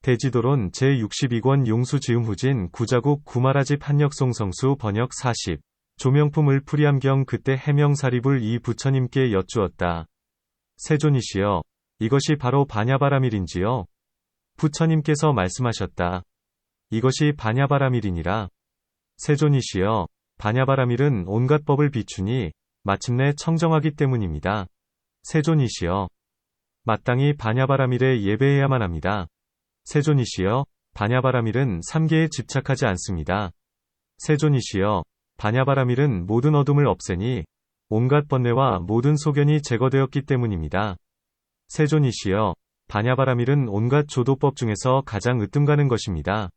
대지도론 제62권 용수지음후진 구자국 구마라집 한역송 성수 번역 40. 조명품을 풀이함경 그때 해명사리불 이 부처님께 여쭈었다. 세존이시여, 이것이 바로 반야바라밀인지요? 부처님께서 말씀하셨다. 이것이 반야바라밀이니라. 세존이시여, 반야바라밀은 온갖 법을 비추니 마침내 청정하기 때문입니다. 세존이시여, 마땅히 반야바라밀에 예배해야만 합니다. 세존이시여, 반야바라밀은 3계에 집착하지 않습니다. 세존이시여, 반야바라밀은 모든 어둠을 없애니 온갖 번뇌와 모든 소견이 제거되었기 때문입니다. 세존이시여, 반야바라밀은 온갖 조도법 중에서 가장 으뜸가는 것입니다.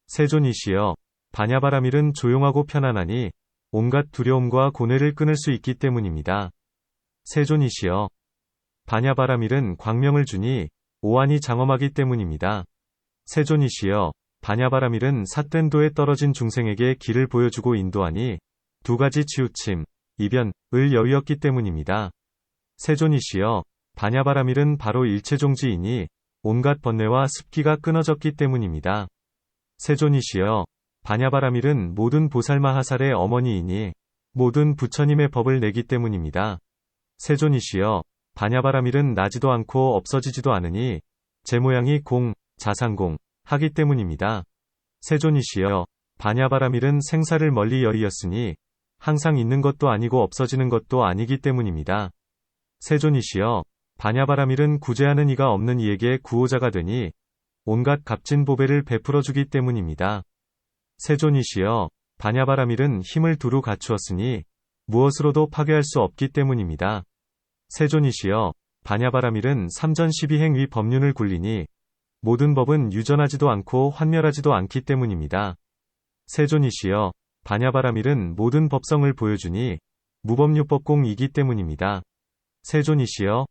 세존이시여, 반야바라밀은 조용하고 편안하니 온갖 두려움과 고뇌를 끊을 수 있기 때문입니다. 세존이시여, 반야바라밀은 광명을 주니 오한이 장엄하기 때문입니다. 세존이시여, 반야바라밀은 삿된 도에 떨어진 중생에게 길을 보여주고 인도하니 두 가지 치우침, 이변을 여위었기 때문입니다. 세존이시여, 반야바라밀은 바로 일체종지이니 온갖 번뇌와 습기가 끊어졌기 때문입니다. 세존이시여, 반야바라밀은 모든 보살마하살의 어머니이니 모든 부처님의 법을 내기 때문입니다. 세존이시여, 반야바라밀은 나지도 않고 없어지지도 않으니 제 모양이 공, 자상공, 하기 때문입니다. 세존이시여, 반야바라밀은 생사를 멀리 여의었으니 항상 있는 것도 아니고 없어지는 것도 아니기 때문입니다. 세존이시여, 반야바라밀은 구제하는 이가 없는 이에게 구호자가 되니 온갖 값진 보배를 베풀어주기 때문입니다. 세존이시여, 반야바라밀은 힘을 두루 갖추었으니 무엇으로도 파괴할 수 없기 때문입니다. 세존이시여, 반야바라밀은 삼전 12행 위 법륜을 굴리니 모든 법은 유전하지도 않고 환멸하지도 않기 때문입니다. 세존이시여, 반야바라밀은 모든 법성을 보여주니 무법유법공이기 때문입니다. 세존이시여,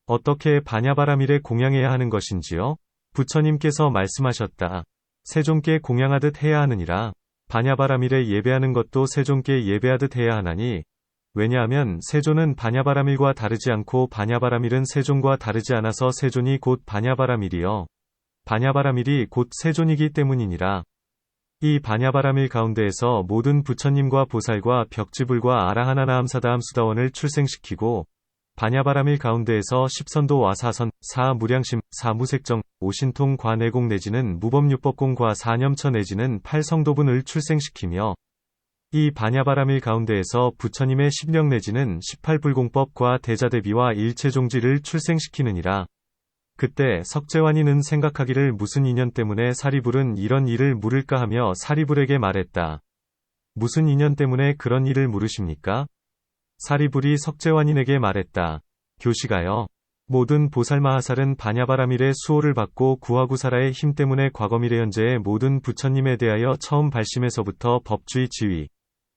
어떻게 반야바라밀에 공양해야 하는 것인지요? 부처님께서 말씀하셨다. 세존께 공양하듯 해야 하느니라. 반야바라밀에 예배하는 것도 세존께 예배하듯 해야 하나니 왜냐하면 세존은 반야바라밀과 다르지 않고 반야바라밀은 세존과 다르지 않아서 세존이 곧 반야바라밀이요, 반야바라밀이 곧 세존이기 때문이니라. 이 반야바라밀 가운데에서 모든 부처님과 보살과 벽지불과 아라하나나함사다함 수다원을 출생시키고 반야바라밀 가운데에서 십선도와 사선, 사무량심, 사무색정, 오신통 과내공 내지는 무법유법공과 사념처 내지는 팔성도분을 출생시키며 이 반야바라밀 가운데에서 부처님의 10령 내지는 18불공법과 대자대비와 일체종지를 출생시키느니라. 그때 석재환이는 생각하기를 무슨 인연 때문에 사리불은 이런 일을 물을까 하며 사리불에게 말했다. 무슨 인연 때문에 그런 일을 물으십니까? 사리불이 석재환인에게 말했다. 교시가여, 모든 보살마하살은 반야바라밀의 수호를 받고 구하구사라의 힘 때문에 과거미래 현재의 모든 부처님에 대하여 처음 발심에서부터 법주의 지위,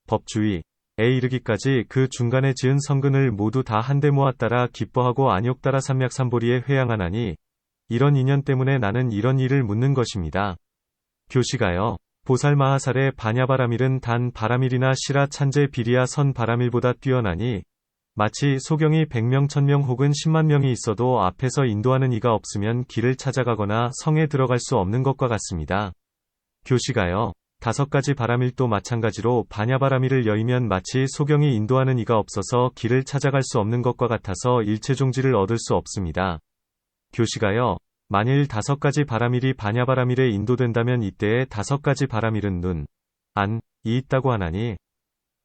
법주의에 이르기까지 그 중간에 지은 성근을 모두 다 한데 모았다라 기뻐하고 안욕따라 삼맥삼보리에 회양하나니 이런 인연 때문에 나는 이런 일을 묻는 것입니다. 교시가여, 보살마하살의 반야바라밀은 단 바라밀이나 시라 찬제 비리야 선 바라밀보다 뛰어나니 마치 소경이 100명 1000명 혹은 10만 명이 있어도 앞에서 인도하는 이가 없으면 길을 찾아가거나 성에 들어갈 수 없는 것과 같습니다. 교시가여, 5가지 바라밀도 마찬가지로 반야바라밀을 여의면 마치 소경이 인도하는 이가 없어서 길을 찾아갈 수 없는 것과 같아서 일체종지를 얻을 수 없습니다. 교시가여, 만일 5가지 바라밀이 반야바라밀에 인도된다면 이때에 5가지 바라밀은 눈, 안, 이 있다고 하나니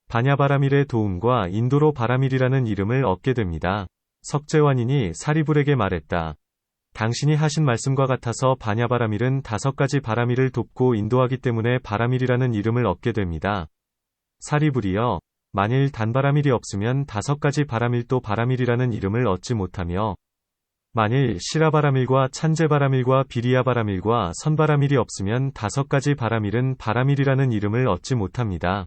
반야바라밀의 도움과 인도로 바라밀이라는 이름을 얻게 됩니다. 석재환인이 사리불에게 말했다. 당신이 하신 말씀과 같아서 반야바라밀은 5가지 바라밀을 돕고 인도하기 때문에 바라밀이라는 이름을 얻게 됩니다. 사리불이여, 만일 단바라밀이 없으면 5가지 바라밀도 바라밀이라는 이름을 얻지 못하며 만일 시라바라밀과 찬제바라밀과 비리야바라밀과 선바라밀이 없으면 5가지 바라밀은 바라밀이라는 이름을 얻지 못합니다.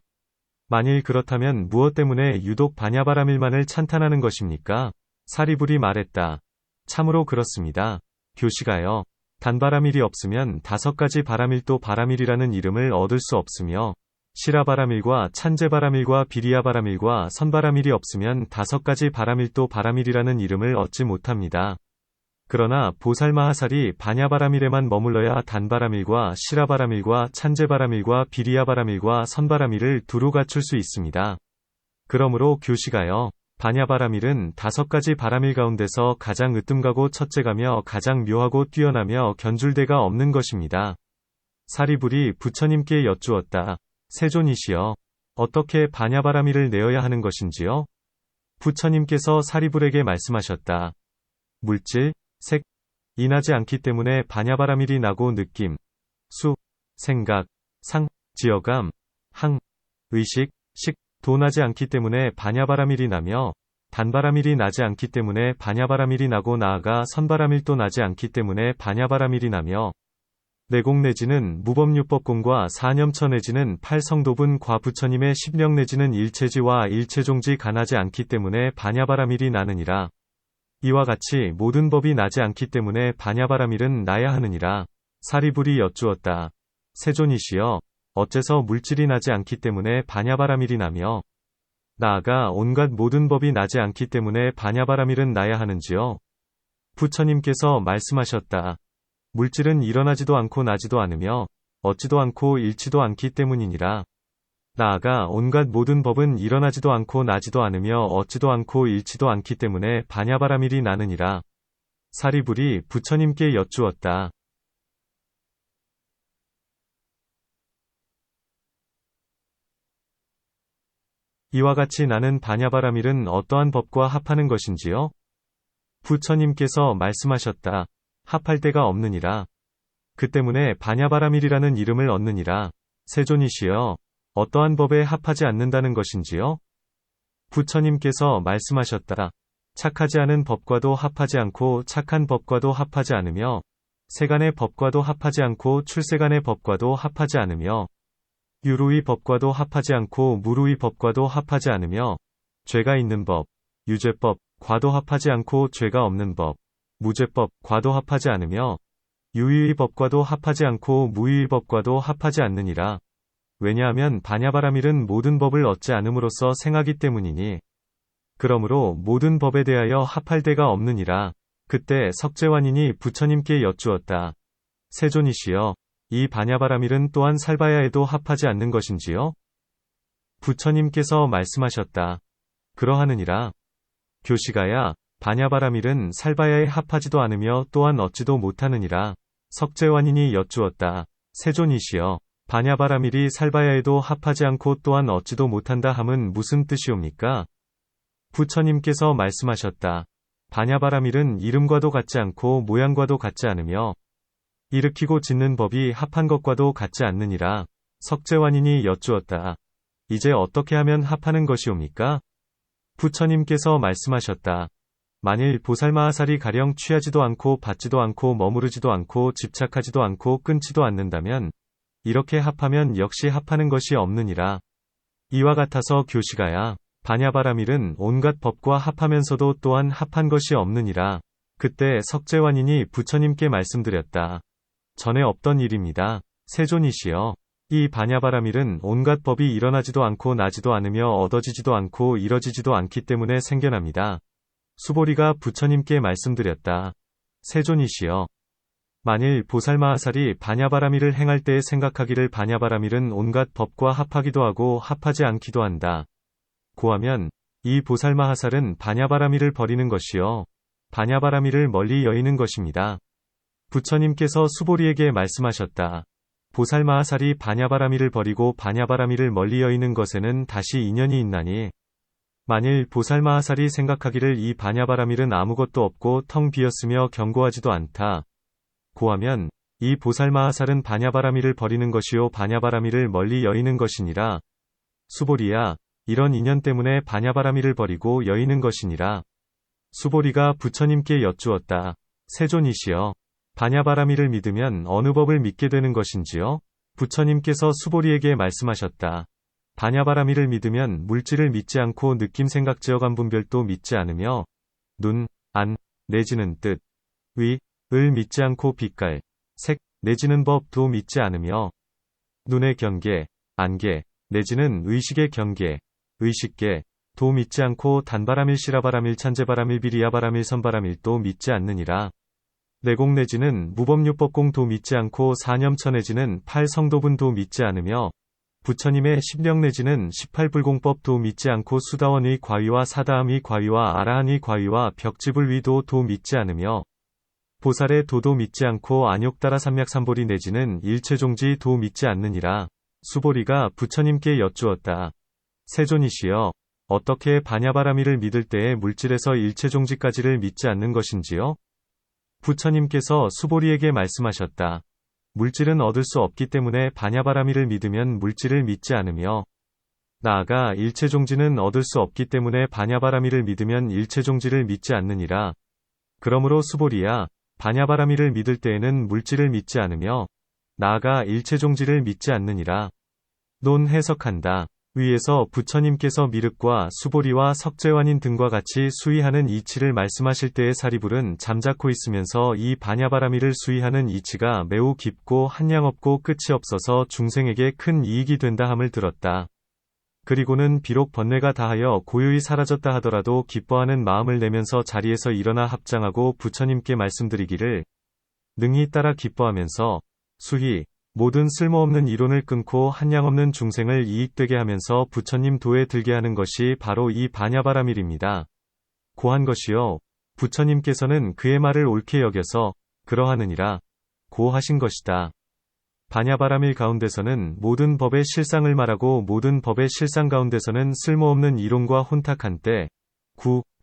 만일 그렇다면 무엇 때문에 유독 반야바라밀만을 찬탄하는 것입니까? 사리불이 말했다. 참으로 그렇습니다. 교시가여, 단바라밀이 없으면 5가지 바라밀도 바라밀이라는 이름을 얻을 수 없으며 시라바라밀과 찬제바라밀과 비리야바라밀과 선바라밀이 없으면 5가지 바라밀도 바라밀이라는 이름을 얻지 못합니다. 그러나 보살마하살이 반야바라밀에만 머물러야 단바라밀과 시라바라밀과 찬제바라밀과 비리야바라밀과 선바라밀을 두루 갖출 수 있습니다. 그러므로 교시가여, 반야바라밀은 5가지 바라밀 가운데서 가장 으뜸가고 첫째가며 가장 묘하고 뛰어나며 견줄데가 없는 것입니다. 사리불이 부처님께 여쭈었다. 세존이시여, 어떻게 반야바라밀을 내어야 하는 것인지요? 부처님께서 사리불에게 말씀하셨다. 물질, 색, 이 나지 않기 때문에 반야바라밀이 나고 느낌, 수, 생각, 상, 지어감, 항, 의식, 식, 도 나지 않기 때문에 반야바라밀이 나며 단바라밀이 나지 않기 때문에 반야바라밀이 나고 나아가 선바라밀도 나지 않기 때문에 반야바라밀이 나며 내공 내지는 무법유법공과 사념처 내지는 팔성도분 과 부처님의 십령 내지는 일체지와 일체종지가 나지 않기 때문에 반야바라밀이 나느니라. 이와 같이 모든 법이 나지 않기 때문에 반야바라밀은 나야 하느니라. 사리불이 여쭈었다. 세존이시여, 어째서 물질이 나지 않기 때문에 반야바라밀이 나며 나아가 온갖 모든 법이 나지 않기 때문에 반야바라밀은 나야 하는지요? 부처님께서 말씀하셨다. 물질은 일어나지도 않고 나지도 않으며 얻지도 않고 잃지도 않기 때문이니라. 나아가 온갖 모든 법은 일어나지도 않고 나지도 않으며 얻지도 않고 잃지도 않기 때문에 반야바라밀이 나느니라. 사리불이 부처님께 여쭈었다. 이와 같이 나는 반야바라밀은 어떠한 법과 합하는 것인지요? 부처님께서 말씀하셨다. 합할 데가 없느니라. 그 때문에 반야바라밀이라는 이름을 얻느니라. 세존이시여, 어떠한 법에 합하지 않는다는 것인지요? 부처님께서 말씀하셨다. 착하지 않은 법과도 합하지 않고 착한 법과도 합하지 않으며 세간의 법과도 합하지 않고 출세간의 법과도 합하지 않으며 유루의 법과도 합하지 않고 무루의 법과도 합하지 않으며 죄가 있는 법, 유죄법, 과도 합하지 않고 죄가 없는 법, 무죄법, 과도 합하지 않으며 유의의 법과도 합하지 않고 무의의 법과도 합하지 않느니라. 왜냐하면 반야바라밀은 모든 법을 얻지 않음으로써 생하기 때문이니. 그러므로 모든 법에 대하여 합할 데가 없느니라. 그때 석재환인이 부처님께 여쭈었다. 세존이시여, 이 반야바라밀은 또한 살바야에도 합하지 않는 것인지요? 부처님께서 말씀하셨다. 그러하느니라. 교시가야, 반야바라밀은 살바야에 합하지도 않으며 또한 얻지도 못하느니라. 석재환인이 여쭈었다. 세존이시여, 반야바라밀이 살바야에도 합하지 않고 또한 얻지도 못한다 함은 무슨 뜻이옵니까? 부처님께서 말씀하셨다. 반야바라밀은 이름과도 같지 않고 모양과도 같지 않으며 일으키고 짓는 법이 합한 것과도 같지 않느니라. 석재환인이 여쭈었다. 이제 어떻게 하면 합하는 것이옵니까? 부처님께서 말씀하셨다. 만일 보살마하살이 가령 취하지도 않고 받지도 않고 머무르지도 않고 집착하지도 않고 끊지도 않는다면 이렇게 합하면 역시 합하는 것이 없느니라. 이와 같아서 교시가야, 반야바라밀은 온갖 법과 합하면서도 또한 합한 것이 없느니라. 그때 석재환인이 부처님께 말씀드렸다. 전에 없던 일입니다. 세존이시여, 이 반야바라밀은 온갖 법이 일어나지도 않고 나지도 않으며 얻어지지도 않고 이뤄지지도 않기 때문에 생겨납니다. 수보리가 부처님께 말씀드렸다. 세존이시여, 만일 보살마하살이 반야바라밀을 행할 때에 생각하기를 반야바라밀은 온갖 법과 합하기도 하고 합하지 않기도 한다. 고하면 이 보살마하살은 반야바라밀을 버리는 것이요, 반야바라밀을 멀리 여의는 것입니다. 부처님께서 수보리에게 말씀하셨다. 보살마하살이 반야바라밀을 버리고 반야바라밀을 멀리 여의는 것에는 다시 인연이 있나니 만일 보살마하살이 생각하기를 이 반야바라밀은 아무것도 없고 텅 비었으며 견고하지도 않다. 고하면 이 보살마하살은 반야바라밀을 버리는 것이요 반야바라밀을 멀리 여의는 것이니라. 수보리야, 이런 인연 때문에 반야바라밀을 버리고 여의는 것이니라. 수보리가 부처님께 여쭈었다. 세존이시여, 반야바라밀을 믿으면 어느 법을 믿게 되는 것인지요? 부처님께서 수보리에게 말씀하셨다. 반야바라밀을 믿으면 물질을 믿지 않고 느낌 생각 지어감 분별도 믿지 않으며 눈, 안, 내지는 뜻, 의, 을 믿지 않고 빛깔, 색, 내지는 법도 믿지 않으며 눈의 경계, 안계, 내지는 의식의 경계, 의식계, 도 믿지 않고 단바라밀 시라바라밀 찬제바라밀 비리야바라밀 선바라밀도 믿지 않느니라. 내공 내지는 무법률법공 도 믿지 않고 사념처 내지는 8성도분 도 믿지 않으며 부처님의 10령 내지는 18불공법 도 믿지 않고 수다원의 과위와 사다함의 과위와 아라한의 과위와 벽지불위도 도 믿지 않으며 보살의 도도 믿지 않고 안욕따라 삼맥삼보리 내지는 일체종지 도 믿지 않느니라. 수보리가 부처님께 여쭈었다. 세존이시여, 어떻게 반야바라미를 믿을 때에 물질에서 일체종지까지를 믿지 않는 것인지요? 부처님께서 수보리에게 말씀하셨다. 물질은 얻을 수 없기 때문에 반야바라미를 믿으면 물질을 믿지 않으며 나아가 일체종지는 얻을 수 없기 때문에 반야바라미를 믿으면 일체종지를 믿지 않느니라. 그러므로 수보리야, 반야바라미를 믿을 때에는 물질을 믿지 않으며 나아가 일체종지를 믿지 않느니라. 논 해석한다. 위에서 부처님께서 미륵과 수보리와 석재환인 등과 같이 수위하는 이치를 말씀하실 때의 사리불은 잠자코 있으면서 이 반야바라미를 수위하는 이치가 매우 깊고 한량없고 끝이 없어서 중생에게 큰 이익이 된다 함을 들었다. 그리고는 비록 번뇌가 다하여 고요히 사라졌다 하더라도 기뻐하는 마음을 내면서 자리에서 일어나 합장하고 부처님께 말씀드리기를 능히 따라 기뻐하면서 수희 모든 쓸모없는 이론을 끊고 한량없는 중생을 이익되게 하면서 부처님 도에 들게 하는 것이 바로 이 반야바라밀입니다. 고한 것이요. 부처님께서는 그의 말을 옳게 여겨서 그러하느니라 고하신 것이다. 반야바라밀 가운데서는 모든 법의 실상을 말하고 모든 법의 실상 가운데서는 쓸모없는 이론과 혼탁한 때,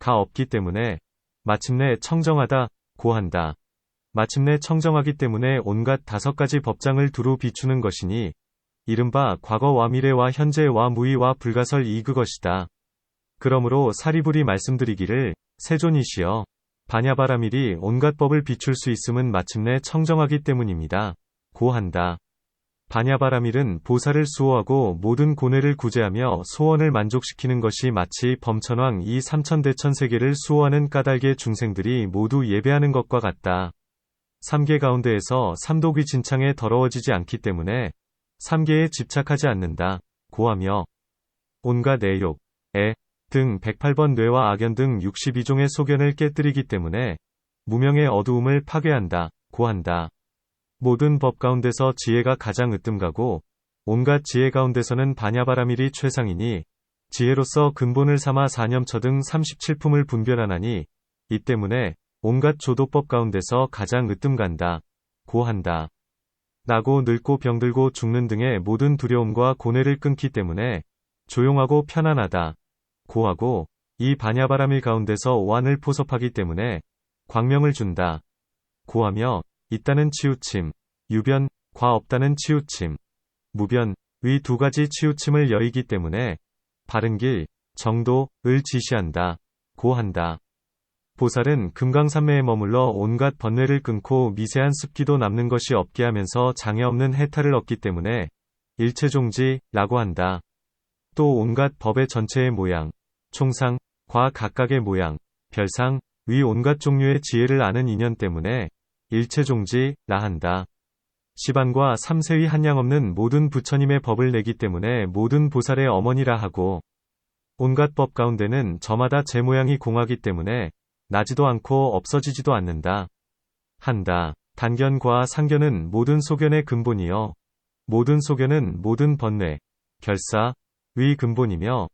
가 없기 때문에 마침내 청정하다, 고한다. 마침내 청정하기 때문에 온갖 5가지 법장을 두루 비추는 것이니 이른바 과거와 미래와 현재와 무의와 불가설 이 그것이다. 그러므로 사리불이 말씀드리기를 세존이시여 반야바라밀이 온갖 법을 비출 수 있음은 마침내 청정하기 때문입니다. 고한다. 반야바라밀은 보살을 수호하고 모든 고뇌를 구제하며 소원을 만족시키는 것이 마치 범천왕 이 삼천대천세계를 수호하는 까닭의 중생들이 모두 예배하는 것과 같다. 3계 가운데에서 삼독의 진창에 더러워지지 않기 때문에 3계에 집착하지 않는다. 고하며 온갖 애욕, 등 108번 뇌와 악연 등 62종의 소견을 깨뜨리기 때문에 무명의 어두움을 파괴한다. 고한다. 모든 법 가운데서 지혜가 가장 으뜸가고 온갖 지혜 가운데서는 반야바라밀이 최상이니 지혜로서 근본을 삼아 사념처 등 37품을 분별하나니 이 때문에 온갖 조도법 가운데서 가장 으뜸간다. 고한다. 나고 늙고 병들고 죽는 등의 모든 두려움과 고뇌를 끊기 때문에 조용하고 편안하다. 고하고 이 반야바라밀 가운데서 오한을 포섭하기 때문에 광명을 준다. 고하며 있다는 치우침, 유변, 과 없다는 치우침, 무변, 위 2가지 치우침을 여의기 때문에 바른 길, 정도를 지시한다. 고한다. 보살은 금강산매에 머물러 온갖 번뇌를 끊고 미세한 습기도 남는 것이 없게 하면서 장애 없는 해탈을 얻기 때문에 일체종지라고 한다. 또 온갖 법의 전체의 모양, 총상, 과 각각의 모양, 별상, 위 온갖 종류의 지혜를 아는 인연 때문에 일체종지라 한다. 시반과 삼세의 한량없는 모든 부처님의 법을 내기 때문에 모든 보살의 어머니라 하고 온갖 법 가운데는 저마다 제 모양이 공하기 때문에 나지도 않고 없어지지도 않는다. 한다. 단견과 상견은 모든 소견의 근본이요. 모든 소견은 모든 번뇌, 결사, 위 근본이며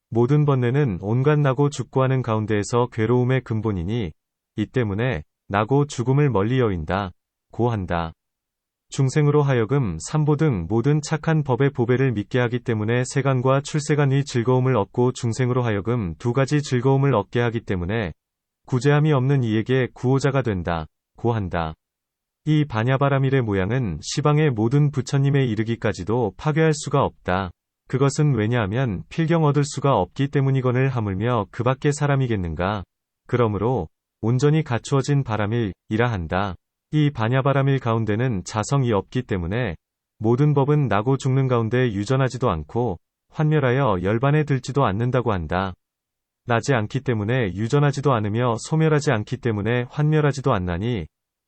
모든 번뇌는 온갖 나고 죽고 하는 가운데에서 괴로움의 근본이니 이 때문에 나고 죽음을 멀리 여인다. 고한다. 중생으로 하여금 삼보 등 모든 착한 법의 보배를 믿게 하기 때문에 세간과 출세간의 즐거움을 얻고 중생으로 하여금 2가지 즐거움을 얻게 하기 때문에 구제함이 없는 이에게 구호자가 된다. 고한다. 이 반야바라밀의 모양은 시방의 모든 부처님에 이르기까지도 파괴할 수가 없다. 그것은 왜냐하면 필경 얻을 수가 없기 때문이거늘 하물며 그 밖의 사람이겠는가. 그러므로 온전히 갖추어진 바라밀이라 한다. 이 반야바라밀 가운데는 자성이 없기 때문에 모든 법은 나고 죽는 가운데 유전하지도 않고 환멸하여 열반에 들지도 않는다고 한다. 나지 않기 때문에 유전하지도 않으며 소멸하지 않기 때문에 환멸하지도 않나니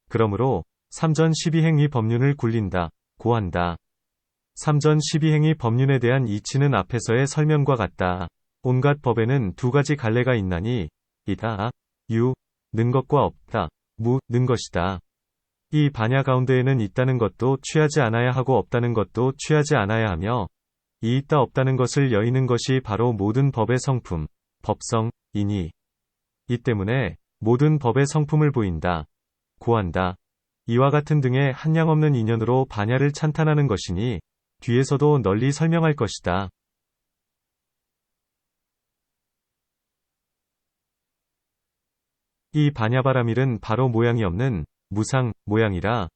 그러므로 삼전 12행위 법륜을 굴린다. 고한다. 삼전 12행위 법륜에 대한 이치는 앞에서의 설명과 같다. 온갖 법에는 2가지 갈래가 있나니 이다, 는 것과 없다, 는 것이다. 이 반야 가운데에는 있다는 것도 취하지 않아야 하고 없다는 것도 취하지 않아야 하며 이 있다 없다는 것을 여의는 것이 바로 모든 법의 성품, 법성이니 이 때문에 모든 법의 성품을 보인다, 고한다. 이와 같은 등의 한량없는 인연으로 반야를 찬탄하는 것이니 뒤에서도 널리 설명할 것이다. 이 반야바라밀은 바로 모양이 없는 무상 모양이라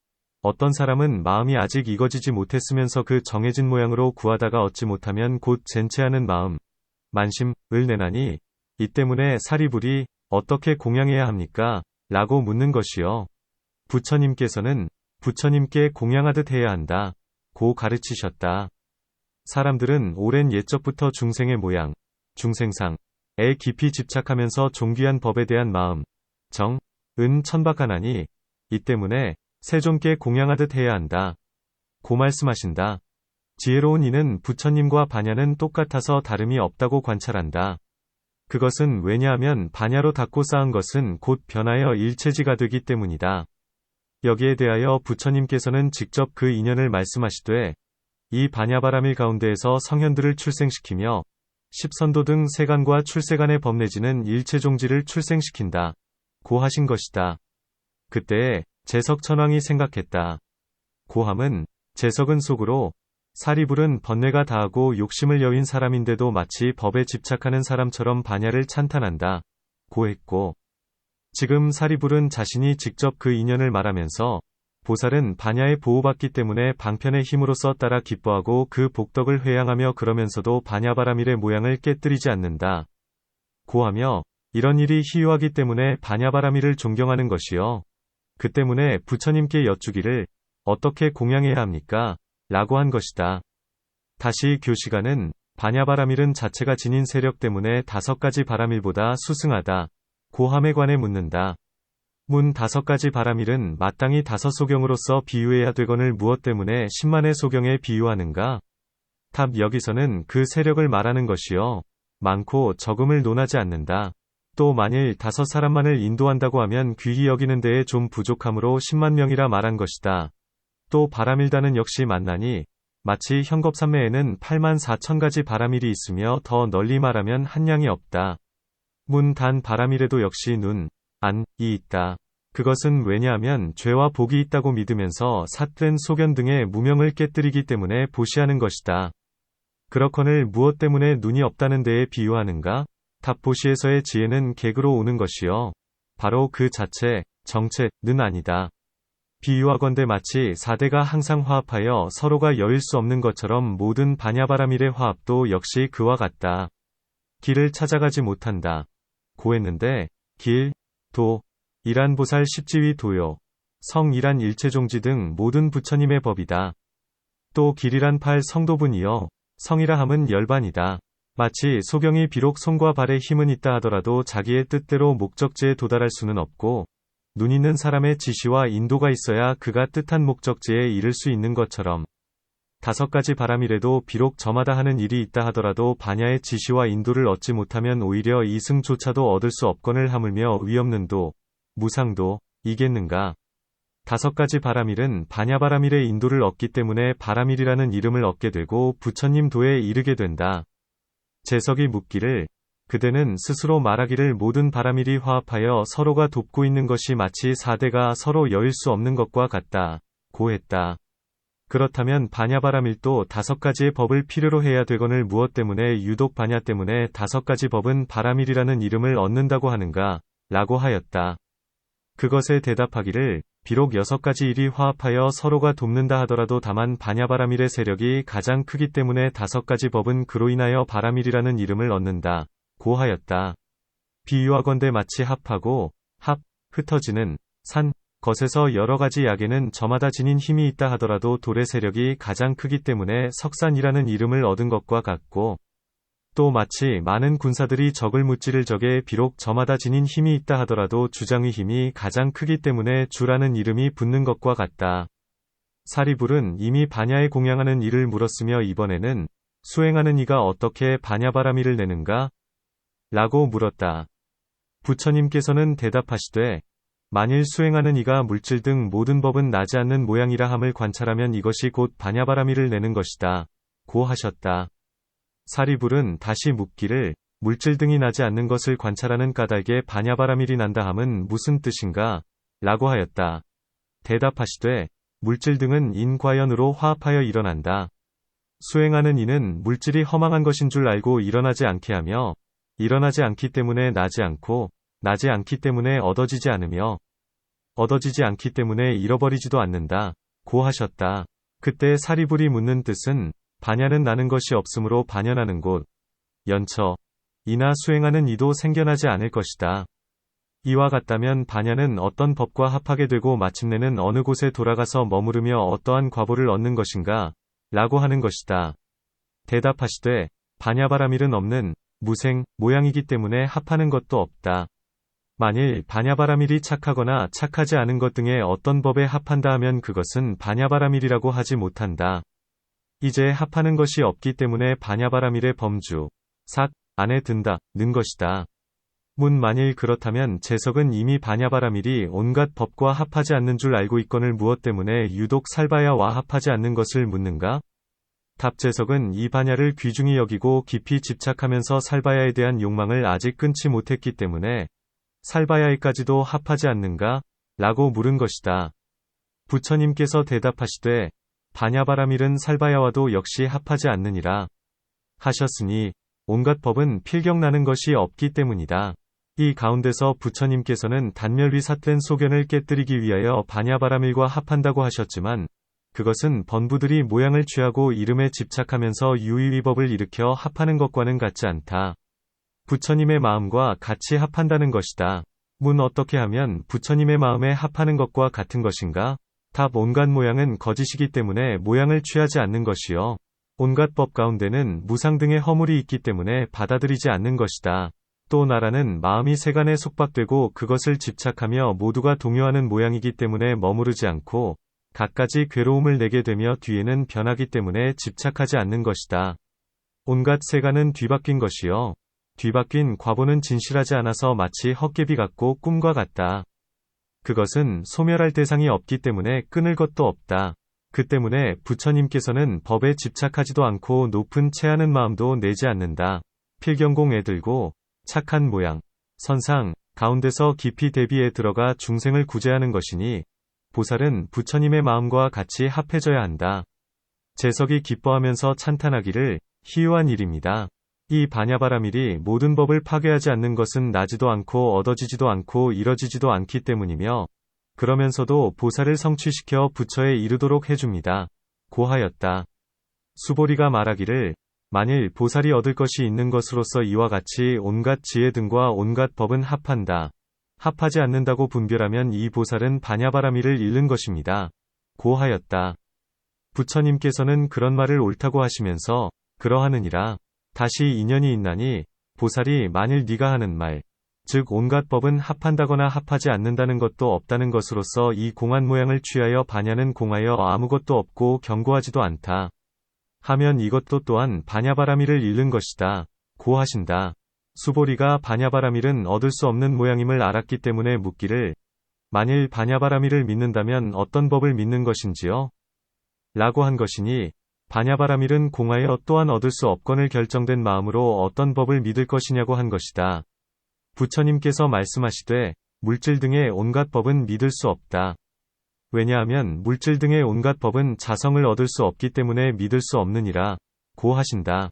어떤 사람은 마음이 아직 익어지지 못했으면서 그 정해진 모양으로 구하다가 얻지 못하면 곧 젠체하는 마음, 만심을 내나니 이 때문에 사리불이 어떻게 공양해야 합니까? 라고 묻는 것이요. 부처님께서는 부처님께 공양하듯 해야 한다 고 가르치셨다. 사람들은 오랜 옛적부터 중생의 모양, 중생상에 깊이 집착하면서 존귀한 법에 대한 마음, 정, 은 천박하나니 이 때문에 세존께 공양하듯 해야 한다 고 말씀하신다. 지혜로운 이는 부처님과 반야는 똑같아서 다름이 없다고 관찰한다. 그것은 왜냐하면 반야로 닦고 쌓은 것은 곧 변하여 일체지가 되기 때문이다. 여기에 대하여 부처님께서는 직접 그 인연을 말씀하시되 이 반야바라밀 가운데에서 성현들을 출생시키며 십선도 등 세간과 출세간의 법 내지는 일체종지를 출생시킨다 고 하신 것이다. 그때에 제석천왕이 생각했다. 고함은 제석은 속으로 사리불은 번뇌가 다하고 욕심을 여윈 사람인데도 마치 법에 집착하는 사람처럼 반야를 찬탄한다 고 했고 지금 사리불은 자신이 직접 그 인연을 말하면서 보살은 반야에 보호받기 때문에 방편의 힘으로써 따라 기뻐하고 그 복덕을 회양하며 그러면서도 반야바라밀의 모양을 깨뜨리지 않는다 고하며 이런 일이 희유하기 때문에 반야바라밀을 존경하는 것이요. 그 때문에 부처님께 여쭈기를 어떻게 공양해야 합니까? 라고 한 것이다. 다시 교시가는 반야바라밀은 자체가 지닌 세력 때문에 5가지 바라밀보다 수승하다 고함에 관해 묻는다. 문 5가지 바라밀은 마땅히 5소경으로서 비유해야 되거늘 무엇 때문에 10만의 소경에 비유하는가? 답 여기서는 그 세력을 말하는 것이요. 많고 적음을 논하지 않는다. 또 만일 5사람만을 인도한다고 하면 귀히 여기는 데에 좀 부족하므로 10만 명이라 말한 것이다. 또 바라밀단은 역시 만나니 마치 현겁산매에는 8만 4천 가지 바라밀이 있으며 더 널리 말하면 한량이 없다. 문 단 바라밀에도 역시 눈, 안, 이 있다. 그것은 왜냐하면 죄와 복이 있다고 믿으면서 삿된 소견 등의 무명을 깨뜨리기 때문에 보시하는 것이다. 그렇거늘 무엇 때문에 눈이 없다는 데에 비유하는가? 답 보시에서의 지혜는 객으로 오는 것이요. 바로 그 자체, 정체는 아니다. 비유하건대 마치 4대가 항상 화합하여 서로가 여일 수 없는 것처럼 모든 반야바라밀의 화합도 역시 그와 같다. 길을 찾아가지 못한다 고 했는데 길, 도, 이란 보살 십지위 도요, 성이란 일체종지 등 모든 부처님의 법이다. 또 길이란 8성도분이요 성이라 함은 열반이다. 마치 소경이 비록 손과 발에 힘은 있다 하더라도 자기의 뜻대로 목적지에 도달할 수는 없고 눈 있는 사람의 지시와 인도가 있어야 그가 뜻한 목적지에 이를 수 있는 것처럼 5가지 바라밀에도 비록 저마다 하는 일이 있다 하더라도 반야의 지시와 인도를 얻지 못하면 오히려 이승조차도 얻을 수 없거늘 하물며 위없는 도, 무상도, 이겠는가. 5가지 바라밀은 반야바라밀의 인도를 얻기 때문에 바라밀이라는 이름을 얻게 되고 부처님 도에 이르게 된다. 제석이 묻기를 그대는 스스로 말하기를 모든 바라밀이 화합하여 서로가 돕고 있는 것이 마치 4대가 서로 여일 수 없는 것과 같다 고 했다. 그렇다면 반야바라밀도 5가지의 법을 필요로 해야 되거늘 무엇 때문에 유독 반야 때문에 5가지 법은 바라밀이라는 이름을 얻는다고 하는가? 라고 하였다. 그것에 대답하기를 비록 6가지 일이 화합하여 서로가 돕는다 하더라도 다만 반야바라밀의 세력이 가장 크기 때문에 5가지 법은 그로 인하여 바라밀이라는 이름을 얻는다 고 하였다. 비유하건대 마치 합하고 흩어지는 산, 것에서 여러가지 약에는 저마다 지닌 힘이 있다 하더라도 돌의 세력이 가장 크기 때문에 석산이라는 이름을 얻은 것과 같고 또 마치 많은 군사들이 적을 무찌를 적에 비록 저마다 지닌 힘이 있다 하더라도 주장의 힘이 가장 크기 때문에 주라는 이름이 붙는 것과 같다. 사리불은 이미 반야에 공양하는 이를 물었으며 이번에는 수행하는 이가 어떻게 반야바라밀을 내는가? 라고 물었다. 부처님께서는 대답하시되 만일 수행하는 이가 물질 등 모든 법은 나지 않는 모양이라 함을 관찰하면 이것이 곧 반야바라미를 내는 것이다. 고 하셨다. 사리불은 다시 묻기를 물질 등이 나지 않는 것을 관찰하는 까닭에 반야바라밀이 난다 함은 무슨 뜻인가? 라고 하였다. 대답하시되 물질 등은 인과연으로 화합하여 일어난다. 수행하는 이는 물질이 허망한 것인 줄 알고 일어나지 않게 하며 일어나지 않기 때문에 나지 않고 나지 않기 때문에 얻어지지 않으며 얻어지지 않기 때문에 잃어버리지도 않는다. 고 하셨다. 그때 사리불이 묻는 뜻은 반야는 나는 것이 없으므로 반야나는 곳 연처 이나 수행하는 이도 생겨나지 않을 것이다. 이와 같다면 반야는 어떤 법과 합하게 되고 마침내는 어느 곳에 돌아가서 머무르며 어떠한 과보를 얻는 것인가? 라고 하는 것이다. 대답하시되 반야바라밀은 없는 무생 모양이기 때문에 합하는 것도 없다. 만일 반야바라밀이 착하거나 착하지 않은 것 등의 어떤 법에 합한다 하면 그것은 반야바라밀이라고 하지 못한다. 이제 합하는 것이 없기 때문에 반야바라밀의 범주, 삭, 안에 든다는 것이다. 만일 그렇다면 재석은 이미 반야바라밀이 온갖 법과 합하지 않는 줄 알고 있거늘 무엇 때문에 유독 살바야와 합하지 않는 것을 묻는가? 답 재석은 이 반야를 귀중히 여기고 깊이 집착하면서 살바야에 대한 욕망을 아직 끊지 못했기 때문에 살바야에까지도 합하지 않는가? 라고 물은 것이다. 부처님께서 대답하시되 반야바라밀은 살바야와도 역시 합하지 않느니라 하셨으니 온갖 법은 필경나는 것이 없기 때문이다. 이 가운데서 부처님께서는 단멸위 삿된 소견을 깨뜨리기 위하여 반야바라밀과 합한다고 하셨지만 그것은 번부들이 모양을 취하고 이름에 집착하면서 유의위법을 일으켜 합하는 것과는 같지 않다. 부처님의 마음과 같이 합한다는 것이다. 어떻게 하면 부처님의 마음에 합하는 것과 같은 것인가? 답 온갖 모양은 거짓이기 때문에 모양을 취하지 않는 것이요. 온갖 법 가운데는 무상 등의 허물이 있기 때문에 받아들이지 않는 것이다. 또 나라는 마음이 세간에 속박되고 그것을 집착하며 모두가 동요하는 모양이기 때문에 머무르지 않고 갖가지 괴로움을 내게 되며 뒤에는 변하기 때문에 집착하지 않는 것이다. 온갖 세간은 뒤바뀐 것이요. 뒤바뀐 과보는 진실하지 않아서 마치 헛개비 같고 꿈과 같다. 그것은 소멸할 대상이 없기 때문에 끊을 것도 없다. 그 때문에 부처님께서는 법에 집착하지도 않고 높은 체하는 마음도 내지 않는다. 필경공에 들고 착한 모양, 선상, 가운데서 깊이 대비에 들어가 중생을 구제하는 것이니 보살은 부처님의 마음과 같이 합해져야 한다. 재석이 기뻐하면서 찬탄하기를 희유한 일입니다. 이 반야바라밀이 모든 법을 파괴하지 않는 것은 나지도 않고 얻어지지도 않고 이뤄지지도 않기 때문이며 그러면서도 보살을 성취시켜 부처에 이르도록 해줍니다. 고하였다. 수보리가 말하기를 만일 보살이 얻을 것이 있는 것으로서 이와 같이 온갖 지혜 등과 온갖 법은 합한다. 합하지 않는다고 분별하면 이 보살은 반야바라밀을 잃는 것입니다. 고하였다. 부처님께서는 그런 말을 옳다고 하시면서 그러하느니라. 다시 인연이 있나니 보살이 만일 네가 하는 말, 즉 온갖 법은 합한다거나 합하지 않는다는 것도 없다는 것으로서 이 공한 모양을 취하여 반야는 공하여 아무것도 없고 견고하지도 않다. 하면 이것도 또한 반야바라밀을 잃는 것이다. 고 하신다. 수보리가 반야바라밀은 얻을 수 없는 모양임을 알았기 때문에 묻기를 만일 반야바라밀을 믿는다면 어떤 법을 믿는 것인지요? 라고 한 것이니 반야바라밀은 공하여 또한 얻을 수 없건을 결정된 마음으로 어떤 법을 믿을 것이냐고 한 것이다. 부처님께서 말씀하시되 물질 등의 온갖 법은 믿을 수 없다. 왜냐하면 물질 등의 온갖 법은 자성을 얻을 수 없기 때문에 믿을 수 없느니라. 고 하신다.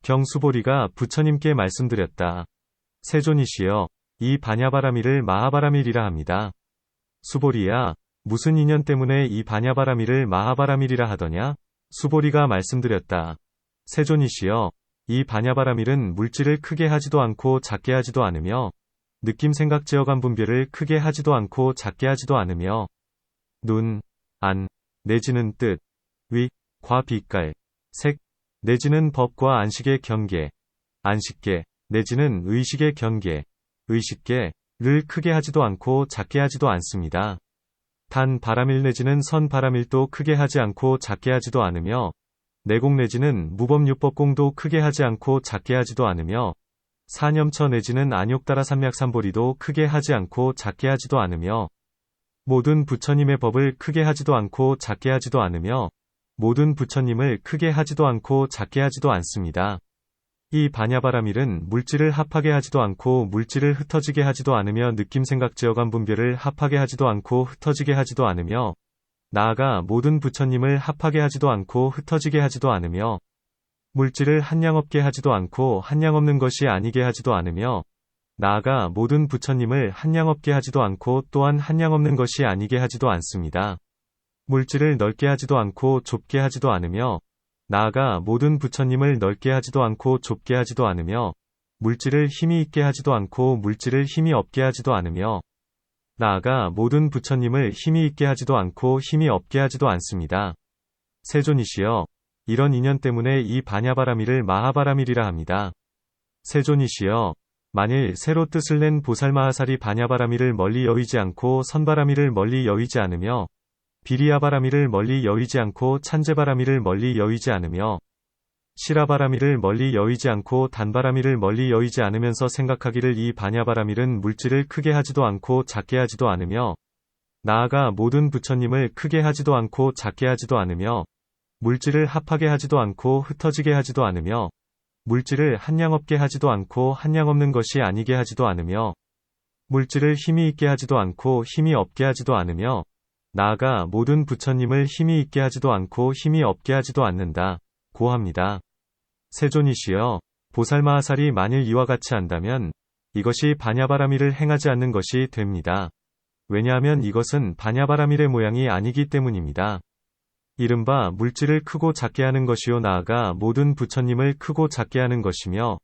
경수보리가 부처님께 말씀드렸다. 세존이시여, 이 반야바라밀을 마하바라밀이라 합니다. 수보리야, 무슨 인연 때문에 이 반야바라밀을 마하바라밀이라 하더냐? 수보리가 말씀드렸다. 세존이시여, 이 반야바라밀은 물질을 크게 하지도 않고 작게 하지도 않으며 느낌 생각 지어감 분별을 크게 하지도 않고 작게 하지도 않으며 눈, 안, 내지는 뜻, 위, 과 빛깔, 색, 내지는 법과 안식의 경계, 안식계, 내지는 의식의 경계, 의식계를 크게 하지도 않고 작게 하지도 않습니다. 단 바라밀 내지는 선바라밀도 크게 하지 않고 작게 하지도 않으며 내공 내지는 무법유법공도 크게 하지 않고 작게 하지도 않으며 사념처 내지는 안욕따라 삼맥삼보리도 크게 하지 않고 작게 하지도 않으며 모든 부처님의 법을 크게 하지도 않고 작게 하지도 않으며 모든 부처님을 크게 하지도 않고 작게 하지도 않습니다. 이 반야바라밀은 물질을 합하게 하지도 않고 물질을 흩어지게 하지도 않으며 느낌생각지어감 분별을 합하게 하지도 않고 흩어지게 하지도 않으며 나아가 모든 부처님을 합하게 하지도 않고 흩어지게 하지도 않으며 물질을 한량없게 하지도 않고 한량없는 것이 아니게 하지도 않으며 나아가 모든 부처님을 한량없게 하지도 않고 또한 한량없는 것이 아니게 하지도 않습니다. 물질을 넓게 하지도 않고 좁게 하지도 않으며 나아가 모든 부처님을 넓게 하지도 않고 좁게 하지도 않으며 물질을 힘이 있게 하지도 않고 물질을 힘이 없게 하지도 않으며 나아가 모든 부처님을 힘이 있게 하지도 않고 힘이 없게 하지도 않습니다. 세존이시여, 이런 인연 때문에 이 반야바라밀을 마하바라밀이라 합니다. 세존이시여, 만일 새로 뜻을 낸 보살마하살이 반야바라밀을 멀리 여의지 않고 선바라밀을 멀리 여의지 않으며 비리야바라밀을 멀리 여의지 않고 찬제바라밀을 멀리 여의지 않으며 시라바라밀을 멀리 여의지 않고 단바라밀을 멀리 여의지 않으면서 생각하기를 이 반야바라밀은 물질을 크게 하지도 않고 작게 하지도 않으며 나아가 모든 부처님을 크게 하지도 않고 작게 하지도 않으며 물질을 합하게 하지도 않고 흩어지게 하지도 않으며 물질을 한량없게 하지도 않고 한량없는 것이 아니게 하지도 않으며 물질을 힘이 있게 하지도 않고 힘이 없게 하지도 않으며 나아가 모든 부처님을 힘이 있게 하지도 않고 힘이 없게 하지도 않는다. 고 합니다. 세존이시여, 보살마하살이 만일 이와 같이 한다면 이것이 반야바라밀을 행하지 않는 것이 됩니다. 왜냐하면 이것은 반야바라밀의 모양이 아니기 때문입니다. 이른바 물질을 크고 작게 하는 것이요 나아가 모든 부처님을 크고 작게 하는 것이며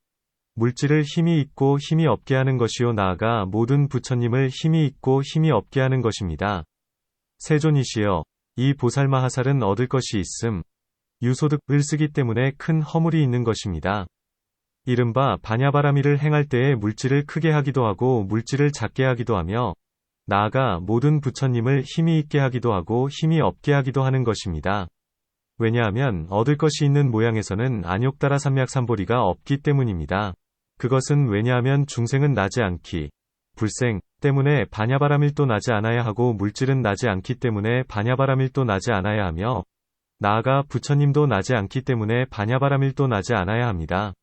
물질을 힘이 있고 힘이 없게 하는 것이요 나아가 모든 부처님을 힘이 있고 힘이 없게 하는 것입니다. 세존이시여, 이 보살마하살은 얻을 것이 있음, 유소득을 쓰기 때문에 큰 허물이 있는 것입니다. 이른바 반야바라밀을 행할 때에 물질을 크게 하기도 하고 물질을 작게 하기도 하며 나아가 모든 부처님을 힘이 있게 하기도 하고 힘이 없게 하기도 하는 것입니다. 왜냐하면 얻을 것이 있는 모양에서는 안욕따라 삼맥삼보리가 없기 때문입니다. 그것은 왜냐하면 중생은 나지 않기, 불생 때문에 반야바라밀도 나지 않아야 하고 물질은 나지 않기 때문에 반야바라밀도 나지 않아야 하며 나아가 부처님도 나지 않기 때문에 반야바라밀도 나지 않아야 합니다.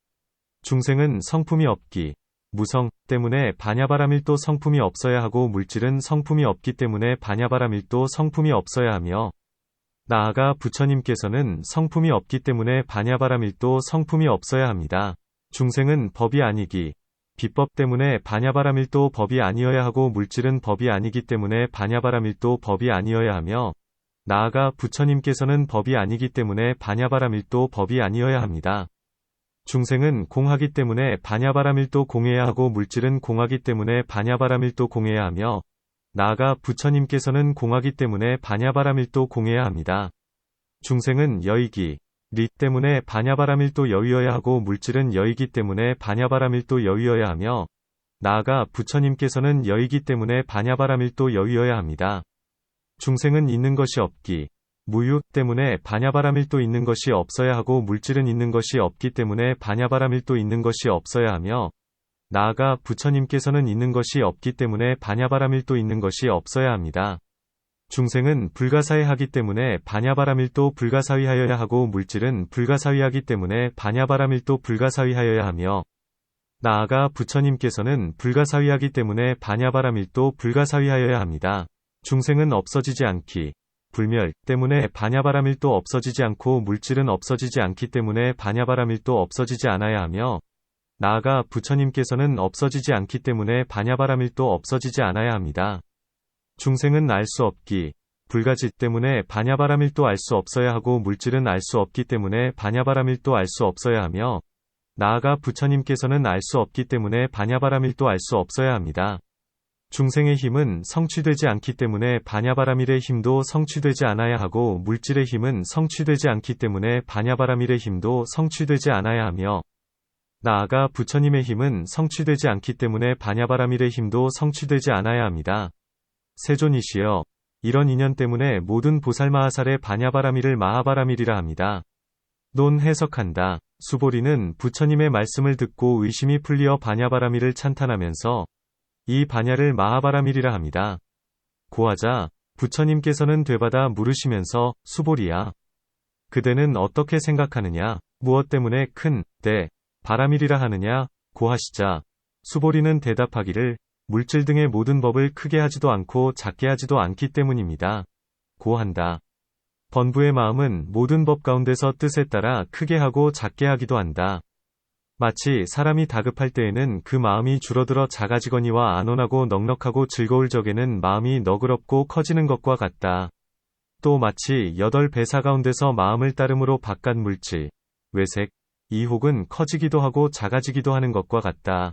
중생은 성품이 없기, 무성 때문에 반야바라밀도 성품이 없어야 하고 물질은 성품이 없기 때문에 반야바라밀도 성품이 없어야 하며 나아가 부처님께서는 성품이 없기 때문에 반야바라밀도 성품이 없어야 합니다. 중생은 법이 아니기, 비법 때문에 반야바라밀도 법이 아니어야 하고 물질은 법이 아니기 때문에 반야바라밀도 법이 아니어야 하며 나아가 부처님께서는 법이 아니기 때문에 반야바라밀도 법이 아니어야 합니다. 중생은 공하기 때문에 반야바라밀도 공해야 하고 물질은 공하기 때문에 반야바라밀도 공해야 하며 나아가 부처님께서는 공하기 때문에 반야바라밀도 공해야 합니다. 중생은 여의기, 리 때문에 반야바라밀도 여의어야 하고 물질은 여의기 때문에 반야바라밀도 여의어야 하며 나아가 부처님께서는 여의기 때문에 반야바라밀도 여의어야 합니다. 중생은 있는 것이 없기, 무유 때문에 반야바라밀도 있는 것이 없어야 하고 물질은 있는 것이 없기 때문에 반야바라밀도 있는 것이 없어야 하며 나아가 부처님께서는 있는 것이 없기 때문에 반야바라밀도 있는 것이 없어야 합니다. 중생은 불가사의하기 때문에 반야바라밀도 불가사의하여야 하고 물질은 불가사의하기 때문에 반야바라밀도 불가사의하여야 하며 나아가 부처님께서는 불가사의하기 때문에 반야바라밀도 불가사의하여야 합니다. 중생은 없어지지 않기, 불멸 때문에 반야바라밀도 없어지지 않고 물질은 없어지지 않기 때문에 반야바라밀도 없어지지 않아야 하며 나아가 부처님께서는 없어지지 않기 때문에 반야바라밀도 없어지지 않아야 합니다. 중생은 알 수 없기, 불가지 때문에 반야바라밀도 알 수 없어야 하고 물질은 알 수 없기 때문에 반야바라밀도 알 수 없어야 하며 나아가 부처님께서는 알 수 없기 때문에 반야바라밀도 알 수 없어야 합니다. 중생의 힘은 성취되지 않기 때문에 반야바라밀의 힘도 성취되지 않아야 하고 물질의 힘은 성취되지 않기 때문에 반야바라밀의 힘도 성취되지 않아야 하며 나아가 부처님의 힘은 성취되지 않기 때문에 반야바라밀의 힘도 성취되지 않아야 합니다. 세존이시여, 이런 인연 때문에 모든 보살마하살의 반야바라밀을 마하바라밀이라 합니다. 논 해석한다. 수보리는 부처님의 말씀을 듣고 의심이 풀리어 바냐바라밀을 찬탄하면서 이 바냐를 마하바라밀이라 합니다. 고하자 부처님께서는 되받아 물으시면서 수보리야, 그대는 어떻게 생각하느냐? 무엇 때문에 큰, 대, 바라밀이라 하느냐? 고하시자 수보리는 대답하기를 물질 등의 모든 법을 크게 하지도 않고 작게 하지도 않기 때문입니다. 고한다. 번부의 마음은 모든 법 가운데서 뜻에 따라 크게 하고 작게 하기도 한다. 마치 사람이 다급할 때에는 그 마음이 줄어들어 작아지거니와 안온하고 넉넉하고 즐거울 적에는 마음이 너그럽고 커지는 것과 같다. 또 마치 8배사 가운데서 마음을 따름으로 바깥 물질, 외색, 이혹은 커지기도 하고 작아지기도 하는 것과 같다.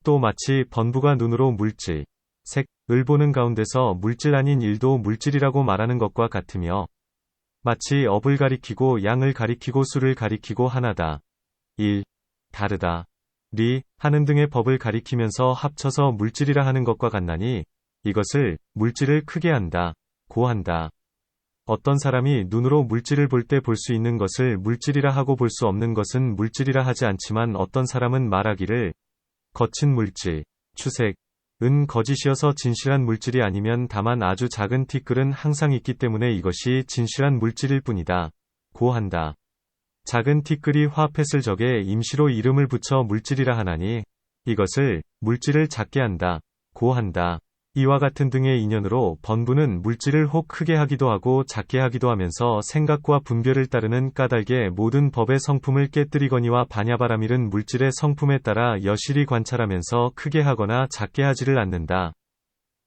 또 마치 번부가 눈으로 물질, 색을 보는 가운데서 물질 아닌 일도 물질이라고 말하는 것과 같으며, 마치 업을 가리키고 양을 가리키고 수를 가리키고 하나다, 일, 다르다, 리, 하는 등의 법을 가리키면서 합쳐서 물질이라 하는 것과 같나니, 이것을 물질을 크게 한다, 고한다. 어떤 사람이 눈으로 물질을 볼 때 볼 수 있는 것을 물질이라 하고 볼 수 없는 것은 물질이라 하지 않지만 어떤 사람은 말하기를 거친 물질, 추색, 은 거짓이어서 진실한 물질이 아니면 다만 아주 작은 티끌은 항상 있기 때문에 이것이 진실한 물질일 뿐이다. 고한다. 작은 티끌이 화합했을 적에 임시로 이름을 붙여 물질이라 하나니 이것을 물질을 작게 한다. 고한다. 이와 같은 등의 인연으로 번부는 물질을 혹 크게 하기도 하고 작게 하기도 하면서 생각과 분별을 따르는 까닭에 모든 법의 성품을 깨뜨리거니와 바냐바라밀은 물질의 성품에 따라 여실히 관찰하면서 크게 하거나 작게 하지를 않는다.